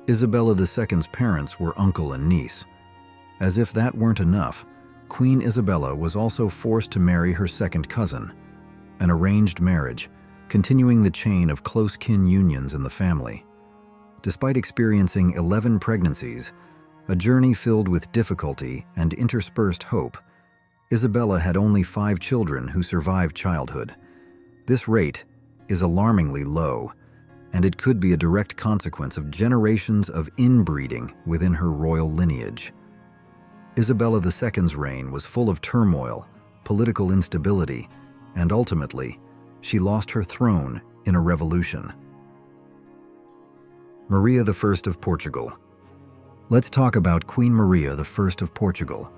Isabella II's parents were uncle and niece. As if that weren't enough, Queen Isabella was also forced to marry her second cousin, an arranged marriage, continuing the chain of close kin unions in the family. Despite experiencing 11 pregnancies, a journey filled with difficulty and interspersed hope, Isabella had only 5 children who survived childhood. This rate is alarmingly low, and it could be a direct consequence of generations of inbreeding within her royal lineage. Isabella II's reign was full of turmoil, political instability, and ultimately, she lost her throne in a revolution. Maria I of Portugal. Let's talk about Queen Maria I of Portugal,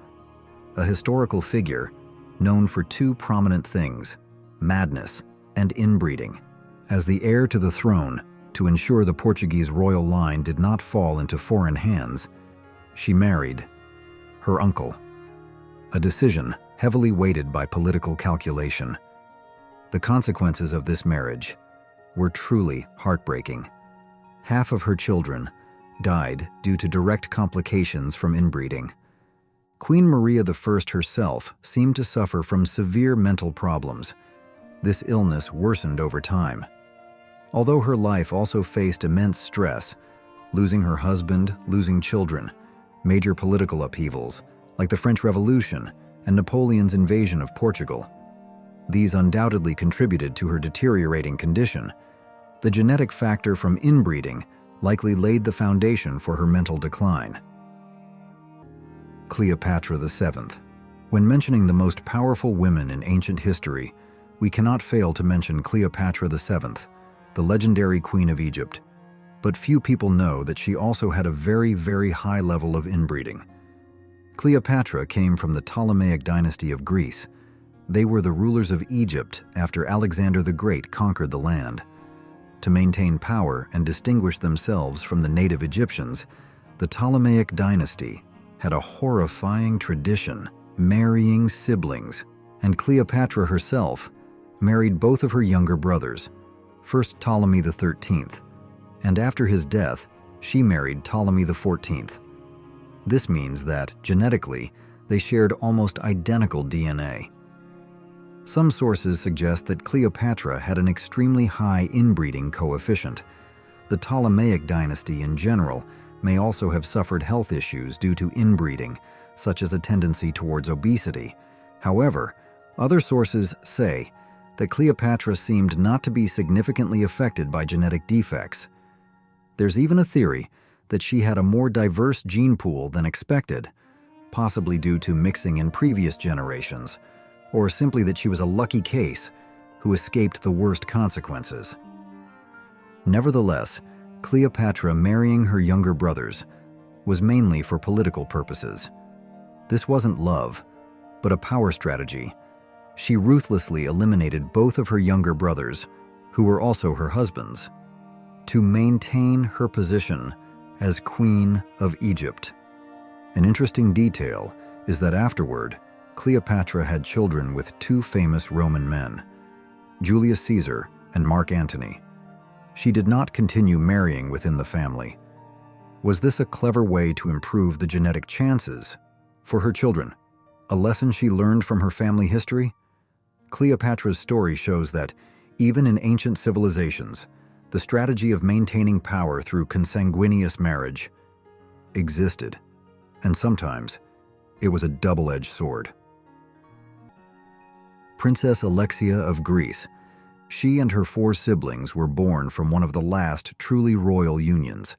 a historical figure known for 2 prominent things: madness and inbreeding. As the heir to the throne, to ensure the Portuguese royal line did not fall into foreign hands, she married her uncle, a decision heavily weighted by political calculation. The consequences of this marriage were truly heartbreaking. Half of her children died due to direct complications from inbreeding. Queen Maria I herself seemed to suffer from severe mental problems. This illness worsened over time. Although her life also faced immense stress, losing her husband, losing children, major political upheavals, like the French Revolution and Napoleon's invasion of Portugal. These undoubtedly contributed to her deteriorating condition. The genetic factor from inbreeding likely laid the foundation for her mental decline. Cleopatra VII. When mentioning the most powerful women in ancient history, we cannot fail to mention Cleopatra VII, the legendary Queen of Egypt. But few people know that she also had a very, very high level of inbreeding. Cleopatra came from the Ptolemaic dynasty of Greece. They were the rulers of Egypt after Alexander the Great conquered the land. To maintain power and distinguish themselves from the native Egyptians, the Ptolemaic dynasty had a horrifying tradition, marrying siblings, and Cleopatra herself married both of her younger brothers, first Ptolemy XIII, and after his death, she married Ptolemy XIV. This means that, genetically, they shared almost identical DNA. Some sources suggest that Cleopatra had an extremely high inbreeding coefficient. The Ptolemaic dynasty in general may also have suffered health issues due to inbreeding, such as a tendency towards obesity. However, other sources say that Cleopatra seemed not to be significantly affected by genetic defects. There's even a theory that she had a more diverse gene pool than expected, possibly due to mixing in previous generations, or simply that she was a lucky case who escaped the worst consequences. Nevertheless, Cleopatra marrying her younger brothers was mainly for political purposes. This wasn't love, but a power strategy. She ruthlessly eliminated both of her younger brothers, who were also her husbands, to maintain her position as Queen of Egypt. An interesting detail is that afterward, Cleopatra had children with two famous Roman men, Julius Caesar and Mark Antony. She did not continue marrying within the family. Was this a clever way to improve the genetic chances for her children? A lesson she learned from her family history? Cleopatra's story shows that, even in ancient civilizations, the strategy of maintaining power through consanguineous marriage existed, and sometimes it was a double-edged sword. Princess Alexia of Greece. She and her 4 siblings were born from one of the last truly royal unions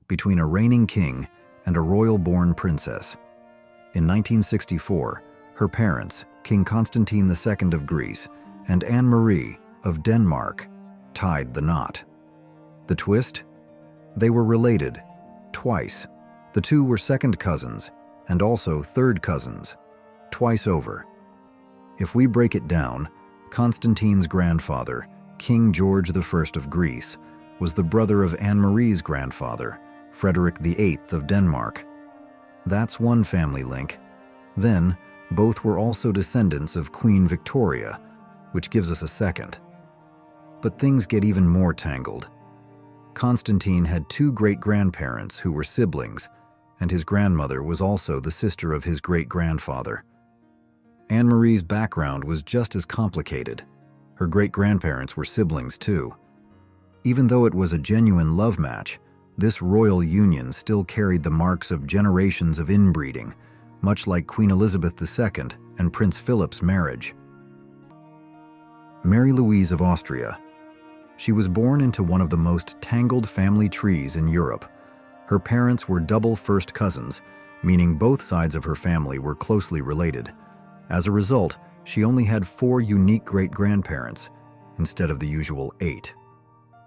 between a reigning king and a royal-born princess. In 1964, her parents, King Constantine II of Greece and Anne-Marie of Denmark, tied the knot. The twist? They were related, twice. The two were second cousins and also third cousins, twice over. If we break it down, Constantine's grandfather, King George I of Greece, was the brother of Anne-Marie's grandfather, Frederick VIII of Denmark. That's one family link. Then, both were also descendants of Queen Victoria, which gives us a second. But things get even more tangled. Constantine had 2 great-grandparents who were siblings, and his grandmother was also the sister of his great-grandfather. Anne-Marie's background was just as complicated. Her great-grandparents were siblings too. Even though it was a genuine love match, this royal union still carried the marks of generations of inbreeding, much like Queen Elizabeth II and Prince Philip's marriage. Mary Louise of Austria. She was born into one of the most tangled family trees in Europe. Her parents were double first cousins, meaning both sides of her family were closely related. As a result, she only had 4 unique great-grandparents, instead of the usual 8.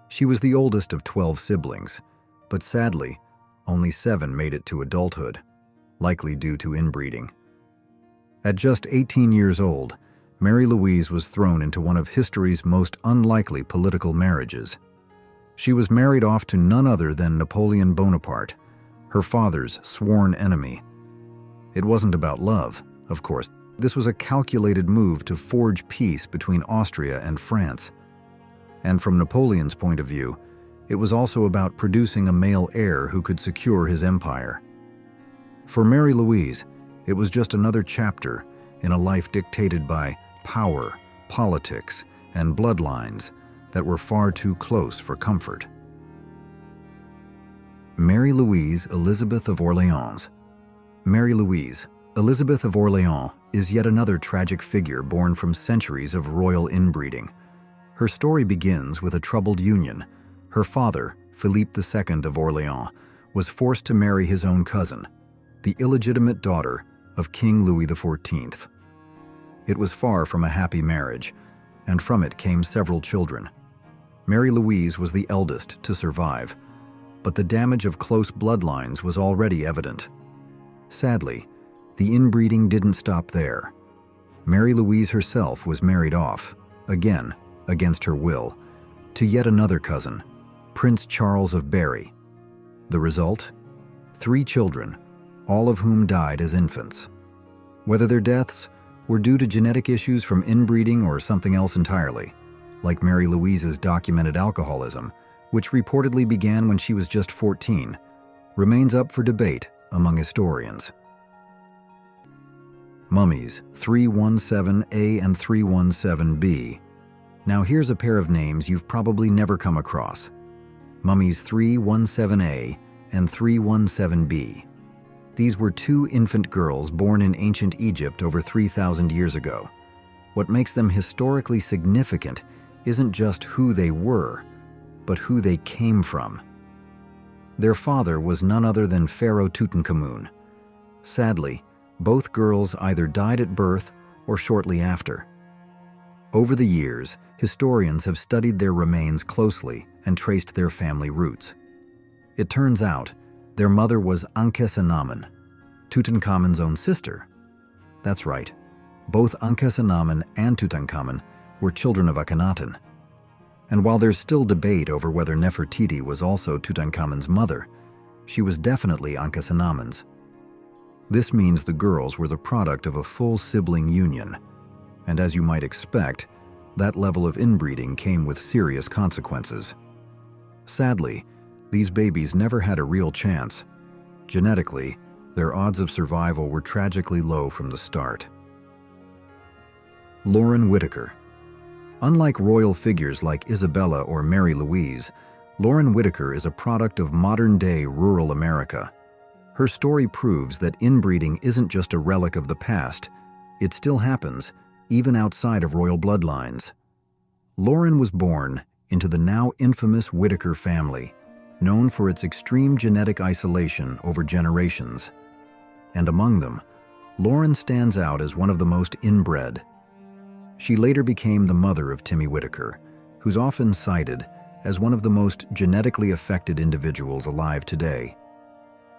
She was the oldest of 12 siblings, but sadly, only 7 made it to adulthood, likely due to inbreeding. At just 18 years old, Mary Louise was thrown into one of history's most unlikely political marriages. She was married off to none other than Napoleon Bonaparte, her father's sworn enemy. It wasn't about love, of course. This was a calculated move to forge peace between Austria and France. And from Napoleon's point of view, it was also about producing a male heir who could secure his empire. For Mary Louise, it was just another chapter in a life dictated by power, politics, and bloodlines that were far too close for comfort. Mary Louise Elizabeth of Orleans. Mary Louise Elizabeth of Orleans is yet another tragic figure born from centuries of royal inbreeding. Her story begins with a troubled union. Her father, Philippe II of Orleans, was forced to marry his own cousin, the illegitimate daughter of King Louis XIV. It was far from a happy marriage, and from it came several children. Mary Louise was the eldest to survive, but the damage of close bloodlines was already evident. Sadly, the inbreeding didn't stop there. Mary Louise herself was married off, again, against her will, to yet another cousin, Prince Charles of Berry. The result? 3 children, all of whom died as infants. Whether their deaths were due to genetic issues from inbreeding or something else entirely, like Mary Louise's documented alcoholism, which reportedly began when she was just 14, remains up for debate among historians. Mummies 317A and 317B. Now here's a pair of names you've probably never come across. Mummies 317A and 317B. These were 2 infant girls born in ancient Egypt over 3,000 years ago. What makes them historically significant isn't just who they were, but who they came from. Their father was none other than Pharaoh Tutankhamun. Sadly, both girls either died at birth or shortly after. Over the years, historians have studied their remains closely and traced their family roots. It turns out, their mother was Ankhesenamun, Tutankhamun's own sister. That's right, both Ankhesenamun and Tutankhamun were children of Akhenaten. And while there's still debate over whether Nefertiti was also Tutankhamun's mother, she was definitely Ankhesenamun's. This means the girls were the product of a full sibling union, and as you might expect, that level of inbreeding came with serious consequences. Sadly, these babies never had a real chance. Genetically, their odds of survival were tragically low from the start. Lauren Whitaker. Unlike royal figures like Isabella or Mary Louise, Lauren Whitaker is a product of modern-day rural America. Her story proves that inbreeding isn't just a relic of the past, it still happens, even outside of royal bloodlines. Lauren was born into the now infamous Whitaker family, known for its extreme genetic isolation over generations. And among them, Lauren stands out as one of the most inbred. She later became the mother of Timmy Whitaker, who's often cited as one of the most genetically affected individuals alive today.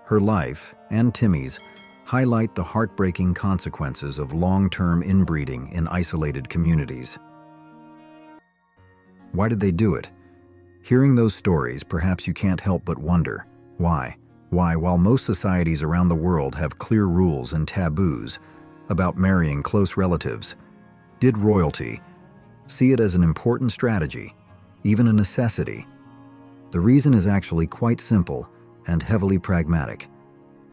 Her life, and Timmy's, highlight the heartbreaking consequences of long-term inbreeding in isolated communities. Why did they do it? Hearing those stories, perhaps you can't help but wonder, why? Why, while most societies around the world have clear rules and taboos about marrying close relatives, did royalty see it as an important strategy, even a necessity? The reason is actually quite simple and heavily pragmatic.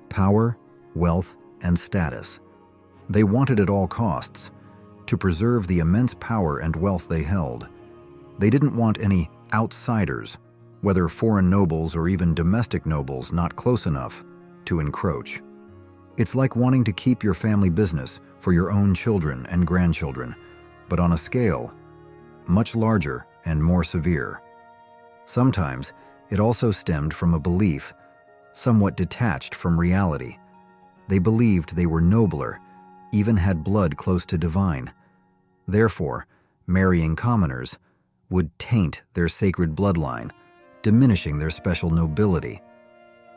Power, wealth, and status. They wanted at all costs to preserve the immense power and wealth they held. They didn't want any outsiders, whether foreign nobles or even domestic nobles not close enough, to encroach. It's like wanting to keep your family business for your own children and grandchildren, but on a scale much larger and more severe. Sometimes it also stemmed from a belief somewhat detached from reality. They believed they were nobler, even had blood close to divine. Therefore, marrying commoners would taint their sacred bloodline, diminishing their special nobility.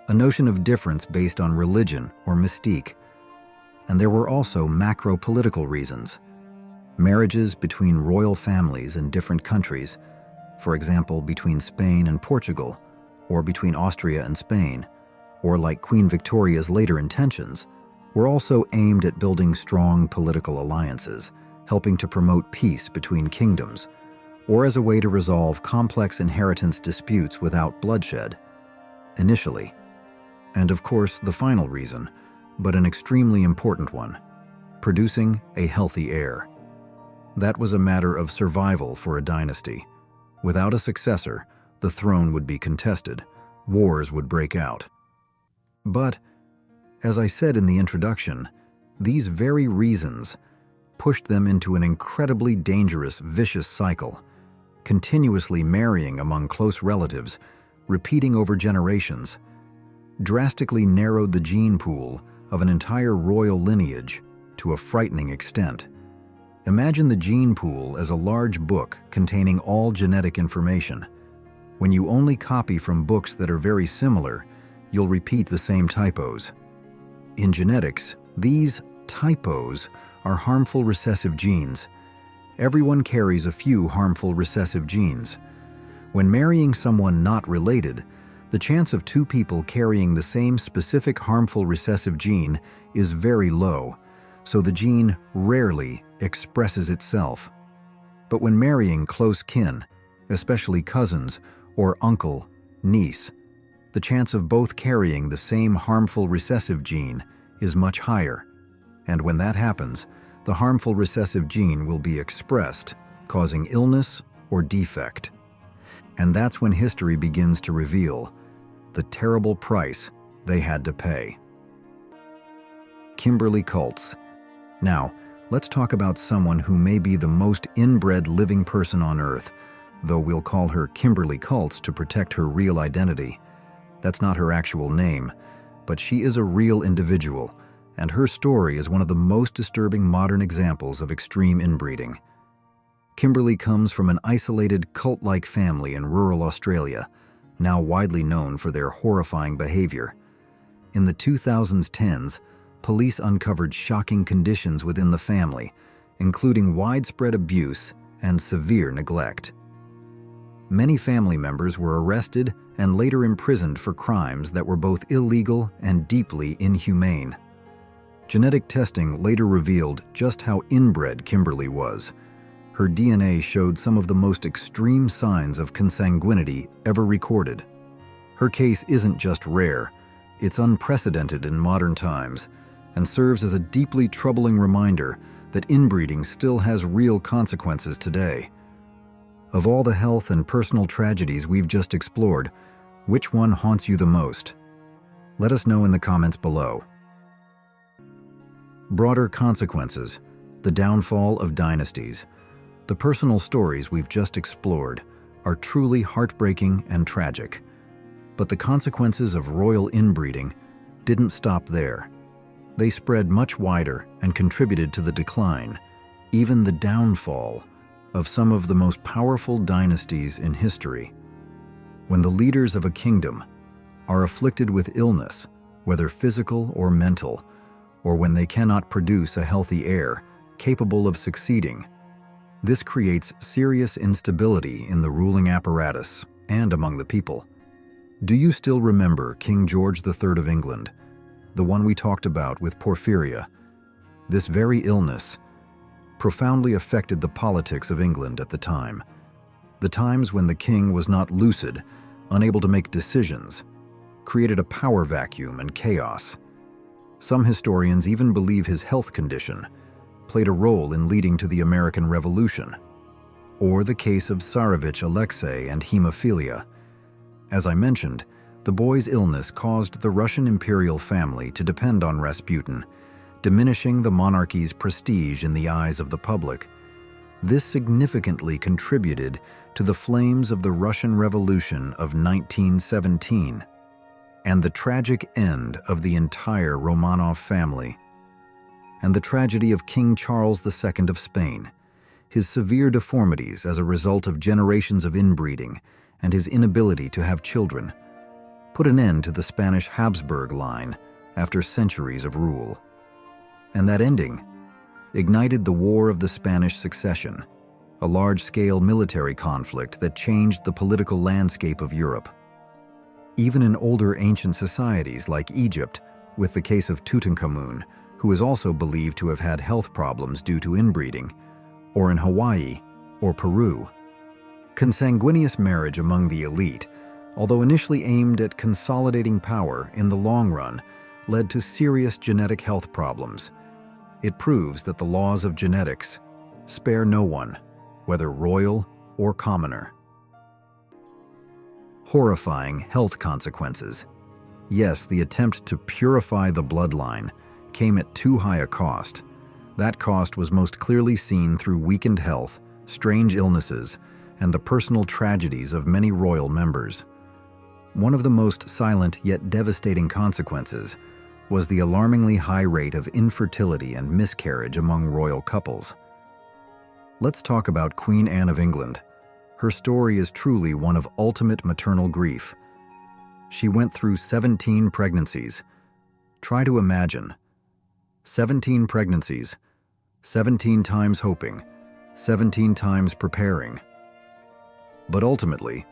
A notion of difference based on religion or mystique. And there were also macro-political reasons. Marriages between royal families in different countries, for example between Spain and Portugal, or between Austria and Spain, or like Queen Victoria's later intentions, were also aimed at building strong political alliances, helping to promote peace between kingdoms, or as a way to resolve complex inheritance disputes without bloodshed, initially. And of course, the final reason, but an extremely important one, producing a healthy heir. That was a matter of survival for a dynasty. Without a successor, the throne would be contested, wars would break out. But, as I said in the introduction, these very reasons pushed them into an incredibly dangerous, vicious cycle, continuously marrying among close relatives, repeating over generations, drastically narrowed the gene pool of an entire royal lineage to a frightening extent. Imagine the gene pool as a large book containing all genetic information. When you only copy from books that are very similar, you'll repeat the same typos. In genetics, these typos are harmful recessive genes. Everyone carries a few harmful recessive genes. When marrying someone not related, the chance of two people carrying the same specific harmful recessive gene is very low, so the gene rarely expresses itself. But when marrying close kin, especially cousins or uncle, niece, the chance of both carrying the same harmful recessive gene is much higher. And when that happens, the harmful recessive gene will be expressed, causing illness or defect. And that's when history begins to reveal the terrible price they had to pay. Kimberly Cults. Now, let's talk about someone who may be the most inbred living person on Earth, though we'll call her Kimberly Cults to protect her real identity. That's not her actual name, but she is a real individual, and her story is one of the most disturbing modern examples of extreme inbreeding. Kimberly comes from an isolated cult-like family in rural Australia, now widely known for their horrifying behavior. In the 2010s, police uncovered shocking conditions within the family, including widespread abuse and severe neglect. Many family members were arrested and later imprisoned for crimes that were both illegal and deeply inhumane. Genetic testing later revealed just how inbred Kimberly was. Her DNA showed some of the most extreme signs of consanguinity ever recorded. Her case isn't just rare, it's unprecedented in modern times, and serves as a deeply troubling reminder that inbreeding still has real consequences today. Of all the health and personal tragedies we've just explored, which one haunts you the most? Let us know in the comments below. Broader consequences, the downfall of dynasties. The personal stories we've just explored are truly heartbreaking and tragic. But the consequences of royal inbreeding didn't stop there. They spread much wider and contributed to the decline, even the downfall, of some of the most powerful dynasties in history. When the leaders of a kingdom are afflicted with illness, whether physical or mental, or when they cannot produce a healthy heir capable of succeeding, this creates serious instability in the ruling apparatus and among the people. Do you still remember King George III of England, the one we talked about with porphyria? This very illness profoundly affected the politics of England at the time. The times when the king was not lucid, unable to make decisions, created a power vacuum and chaos. Some historians even believe his health condition played a role in leading to the American Revolution, or the case of Tsarevich Alexei and hemophilia. As I mentioned, the boy's illness caused the Russian imperial family to depend on Rasputin, diminishing the monarchy's prestige in the eyes of the public. This significantly contributed to the flames of the Russian Revolution of 1917 and the tragic end of the entire Romanov family, and the tragedy of King Charles II of Spain, his severe deformities as a result of generations of inbreeding and his inability to have children, put an end to the Spanish Habsburg line after centuries of rule. And that ending ignited the War of the Spanish Succession, a large-scale military conflict that changed the political landscape of Europe. Even in older ancient societies like Egypt, with the case of Tutankhamun, who is also believed to have had health problems due to inbreeding, or in Hawaii or Peru, consanguineous marriage among the elite, although initially aimed at consolidating power, in the long run led to serious genetic health problems. It proves that the laws of genetics spare no one, whether royal or commoner. Horrifying health consequences. Yes, the attempt to purify the bloodline came at too high a cost. That cost was most clearly seen through weakened health, strange illnesses, and the personal tragedies of many royal members. One of the most silent yet devastating consequences was the alarmingly high rate of infertility and miscarriage among royal couples. Let's talk about Queen Anne of England. Her story is truly one of ultimate maternal grief. She went through 17 pregnancies. Try to imagine. 17 pregnancies, 17 times hoping, 17 times preparing. But ultimately,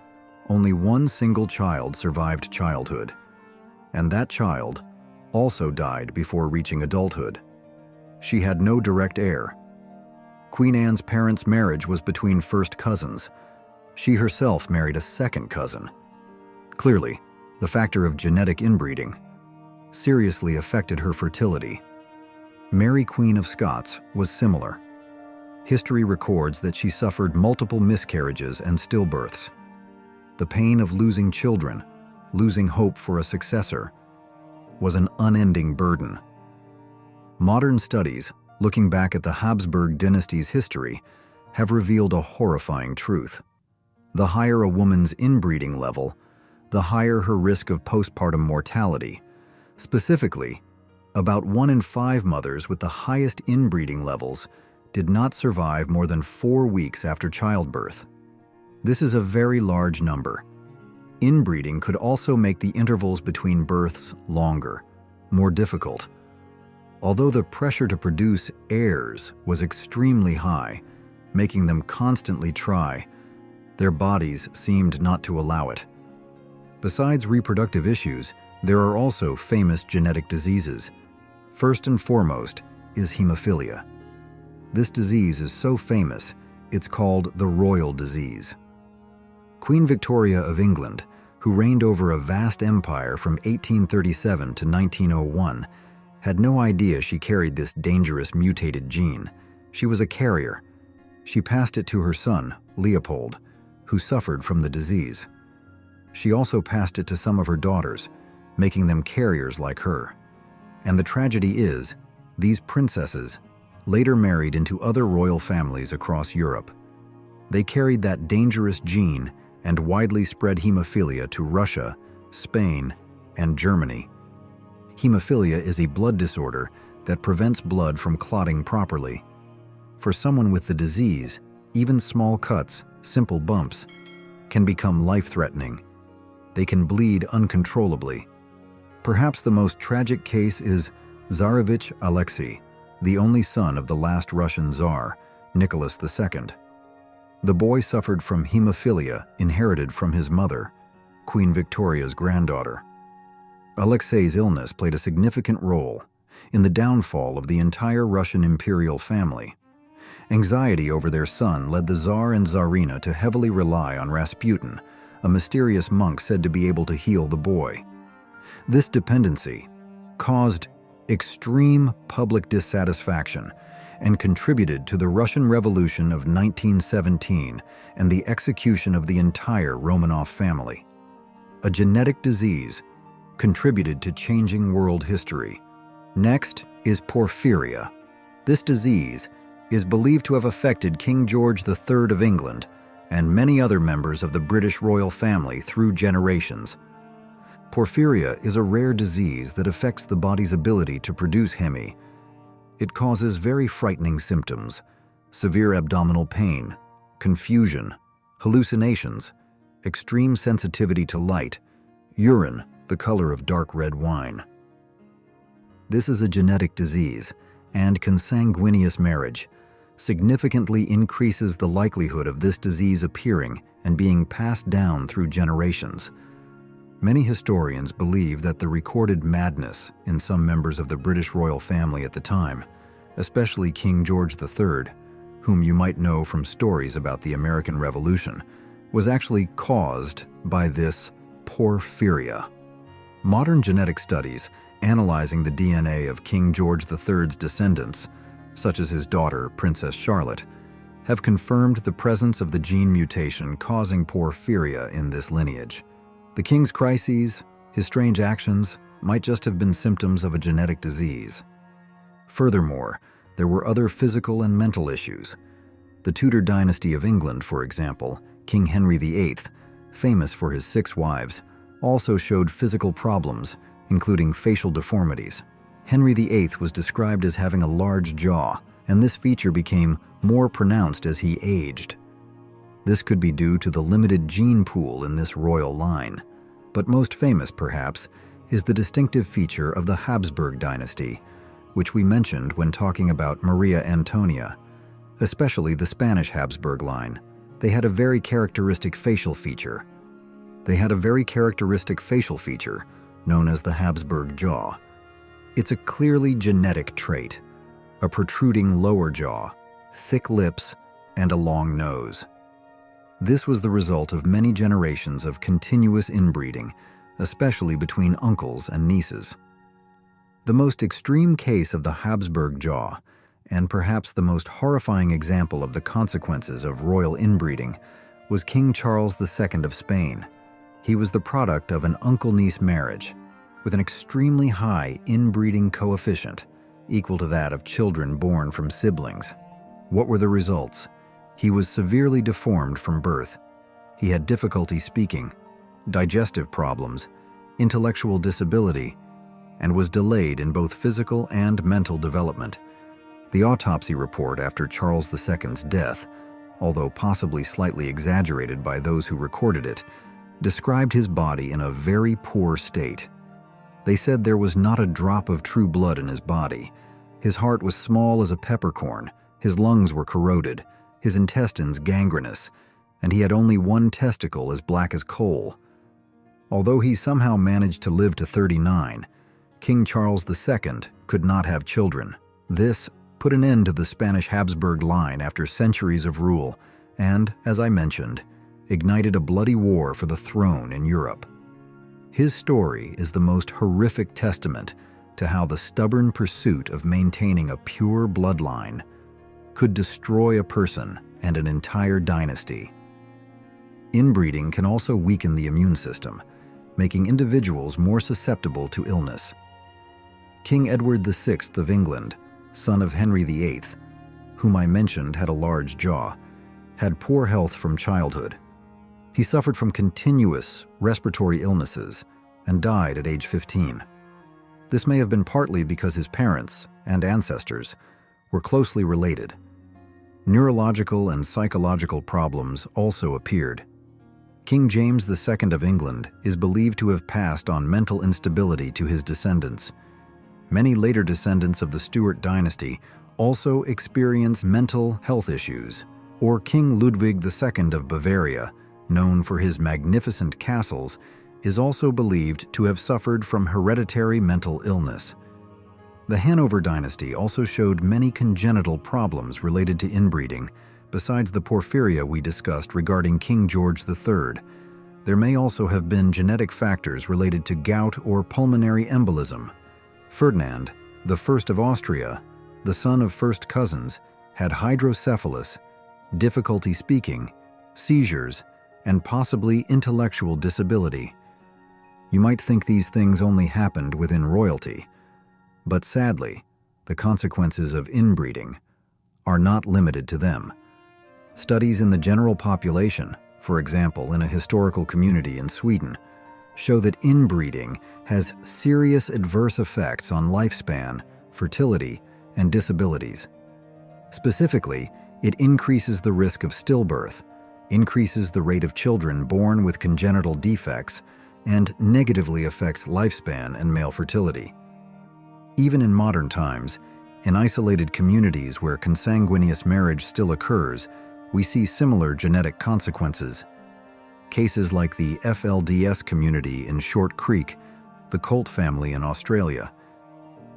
only one single child survived childhood, and that child also died before reaching adulthood. She had no direct heir. Queen Anne's parents' marriage was between first cousins. She herself married a second cousin. Clearly, the factor of genetic inbreeding seriously affected her fertility. Mary, Queen of Scots, was similar. History records that she suffered multiple miscarriages and stillbirths. The pain of losing children, losing hope for a successor, was an unending burden. Modern studies, looking back at the Habsburg dynasty's history, have revealed a horrifying truth. The higher a woman's inbreeding level, the higher her risk of postpartum mortality. Specifically, about 1 in 5 mothers with the highest inbreeding levels did not survive more than 4 weeks after childbirth. This is a very large number. Inbreeding could also make the intervals between births longer, more difficult. Although the pressure to produce heirs was extremely high, making them constantly try, their bodies seemed not to allow it. Besides reproductive issues, there are also famous genetic diseases. First and foremost is hemophilia. This disease is so famous, it's called the royal disease. Queen Victoria of England, who reigned over a vast empire from 1837 to 1901, had no idea she carried this dangerous mutated gene. She was a carrier. She passed it to her son, Leopold, who suffered from the disease. She also passed it to some of her daughters, making them carriers like her. And the tragedy is, these princesses later married into other royal families across Europe. They carried that dangerous gene and widely spread hemophilia to Russia, Spain, and Germany. Hemophilia is a blood disorder that prevents blood from clotting properly. For someone with the disease, even small cuts, simple bumps, can become life-threatening. They can bleed uncontrollably. Perhaps the most tragic case is Tsarevich Alexei, the only son of the last Russian Tsar, Nicholas II. The boy suffered from hemophilia inherited from his mother, Queen Victoria's granddaughter. Alexei's illness played a significant role in the downfall of the entire Russian imperial family. Anxiety over their son led the Tsar and Tsarina to heavily rely on Rasputin, a mysterious monk said to be able to heal the boy. This dependency caused extreme public dissatisfaction and contributed to the Russian Revolution of 1917 and the execution of the entire Romanov family. A genetic disease contributed to changing world history. Next is porphyria. This disease is believed to have affected King George III of England and many other members of the British royal family through generations. Porphyria is a rare disease that affects the body's ability to produce heme. It causes very frightening symptoms: severe abdominal pain, confusion, hallucinations, extreme sensitivity to light, urine the color of dark red wine. This is a genetic disease, and consanguineous marriage significantly increases the likelihood of this disease appearing and being passed down through generations. Many historians believe that the recorded madness in some members of the British royal family at the time, especially King George III, whom you might know from stories about the American Revolution, was actually caused by this porphyria. Modern genetic studies analyzing the DNA of King George III's descendants, such as his daughter, Princess Charlotte, have confirmed the presence of the gene mutation causing porphyria in this lineage. The king's crises, his strange actions, might just have been symptoms of a genetic disease. Furthermore, there were other physical and mental issues. The Tudor dynasty of England, for example, King Henry VIII, famous for his 6 wives, also showed physical problems, including facial deformities. Henry VIII was described as having a large jaw, and this feature became more pronounced as he aged. This could be due to the limited gene pool in this royal line. But most famous, perhaps, is the distinctive feature of the Habsburg dynasty, which we mentioned when talking about Maria Antonia, especially the Spanish Habsburg line. They had a very characteristic facial feature. Known as the Habsburg jaw. It's a clearly genetic trait, a protruding lower jaw, thick lips, and a long nose. This was the result of many generations of continuous inbreeding, especially between uncles and nieces. The most extreme case of the Habsburg jaw, and perhaps the most horrifying example of the consequences of royal inbreeding, was King Charles II of Spain. He was the product of an uncle-niece marriage, with an extremely high inbreeding coefficient, equal to that of children born from siblings. What were the results? He was severely deformed from birth. He had difficulty speaking, digestive problems, intellectual disability, and was delayed in both physical and mental development. The autopsy report after Charles II's death, although possibly slightly exaggerated by those who recorded it, described his body in a very poor state. They said there was not a drop of true blood in his body. His heart was small as a peppercorn, his lungs were corroded, his intestines gangrenous, and he had only one testicle as black as coal. Although he somehow managed to live to 39, King Charles II could not have children. This put an end to the Spanish Habsburg line after centuries of rule and, as I mentioned, ignited a bloody war for the throne in Europe. His story is the most horrific testament to how the stubborn pursuit of maintaining a pure bloodline could destroy a person and an entire dynasty. Inbreeding can also weaken the immune system, making individuals more susceptible to illness. King Edward VI of England, son of Henry VIII, whom I mentioned had a large jaw, had poor health from childhood. He suffered from continuous respiratory illnesses and died at age 15. This may have been partly because his parents and ancestors were closely related. Neurological and psychological problems also appeared. King James II of England is believed to have passed on mental instability to his descendants. Many later descendants of the Stuart dynasty also experienced mental health issues. Or King Ludwig II of Bavaria, known for his magnificent castles, is also believed to have suffered from hereditary mental illness. The Hanover dynasty also showed many congenital problems related to inbreeding, besides the porphyria we discussed regarding King George III. There may also have been genetic factors related to gout or pulmonary embolism. Ferdinand, the First of Austria, the son of first cousins, had hydrocephalus, difficulty speaking, seizures, and possibly intellectual disability. You might think these things only happened within royalty, but sadly, the consequences of inbreeding are not limited to them. Studies in the general population, for example in a historical community in Sweden, show that inbreeding has serious adverse effects on lifespan, fertility, and disabilities. Specifically, it increases the risk of stillbirth, increases the rate of children born with congenital defects, and negatively affects lifespan and male fertility. Even in modern times, in isolated communities where consanguineous marriage still occurs, we see similar genetic consequences. Cases like the FLDS community in Short Creek, the Colt family in Australia,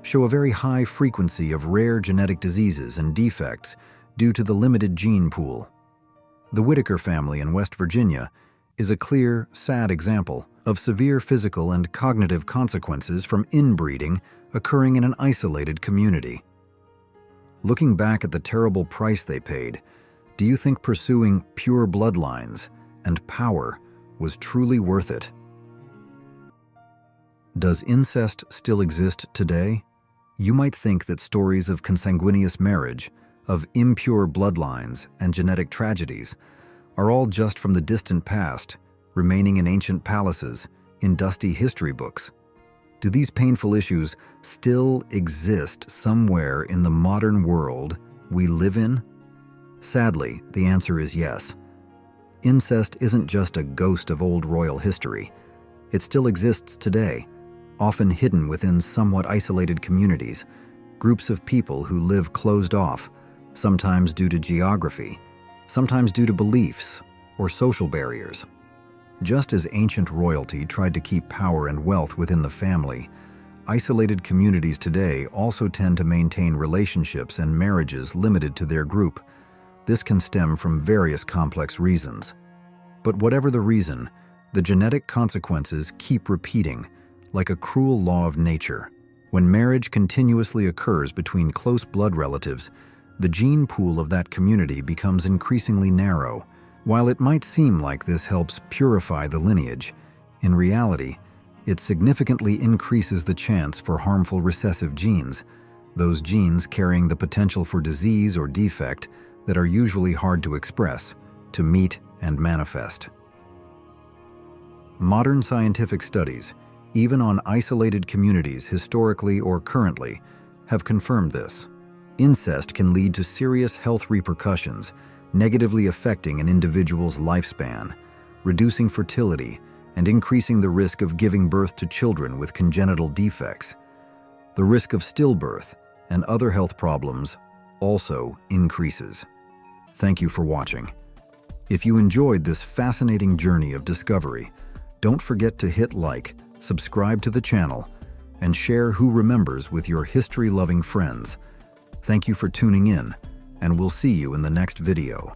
show a very high frequency of rare genetic diseases and defects due to the limited gene pool. The Whitaker family in West Virginia is a clear, sad example of severe physical and cognitive consequences from inbreeding occurring in an isolated community. Looking back at the terrible price they paid, do you think pursuing pure bloodlines and power was truly worth it? Does incest still exist today? You might think that stories of consanguineous marriage, of impure bloodlines and genetic tragedies are all just from the distant past, remaining in ancient palaces, in dusty history books. Do these painful issues still exist somewhere in the modern world we live in? Sadly, the answer is yes. Incest isn't just a ghost of old royal history. It still exists today, often hidden within somewhat isolated communities, groups of people who live closed off, sometimes due to geography, sometimes due to beliefs or social barriers. Just as ancient royalty tried to keep power and wealth within the family, isolated communities today also tend to maintain relationships and marriages limited to their group. This can stem from various complex reasons. But whatever the reason, the genetic consequences keep repeating, like a cruel law of nature. When marriage continuously occurs between close blood relatives, the gene pool of that community becomes increasingly narrow. While it might seem like this helps purify the lineage, in reality, it significantly increases the chance for harmful recessive genes, those genes carrying the potential for disease or defect that are usually hard to express, to meet and manifest. Modern scientific studies, even on isolated communities historically or currently, have confirmed this. Incest can lead to serious health repercussions, negatively affecting an individual's lifespan, reducing fertility, and increasing the risk of giving birth to children with congenital defects. The risk of stillbirth and other health problems also increases. Thank you for watching. If you enjoyed this fascinating journey of discovery, don't forget to hit like, subscribe to the channel, and share who remembers with your history-loving friends. Thank you for tuning in, and we'll see you in the next video.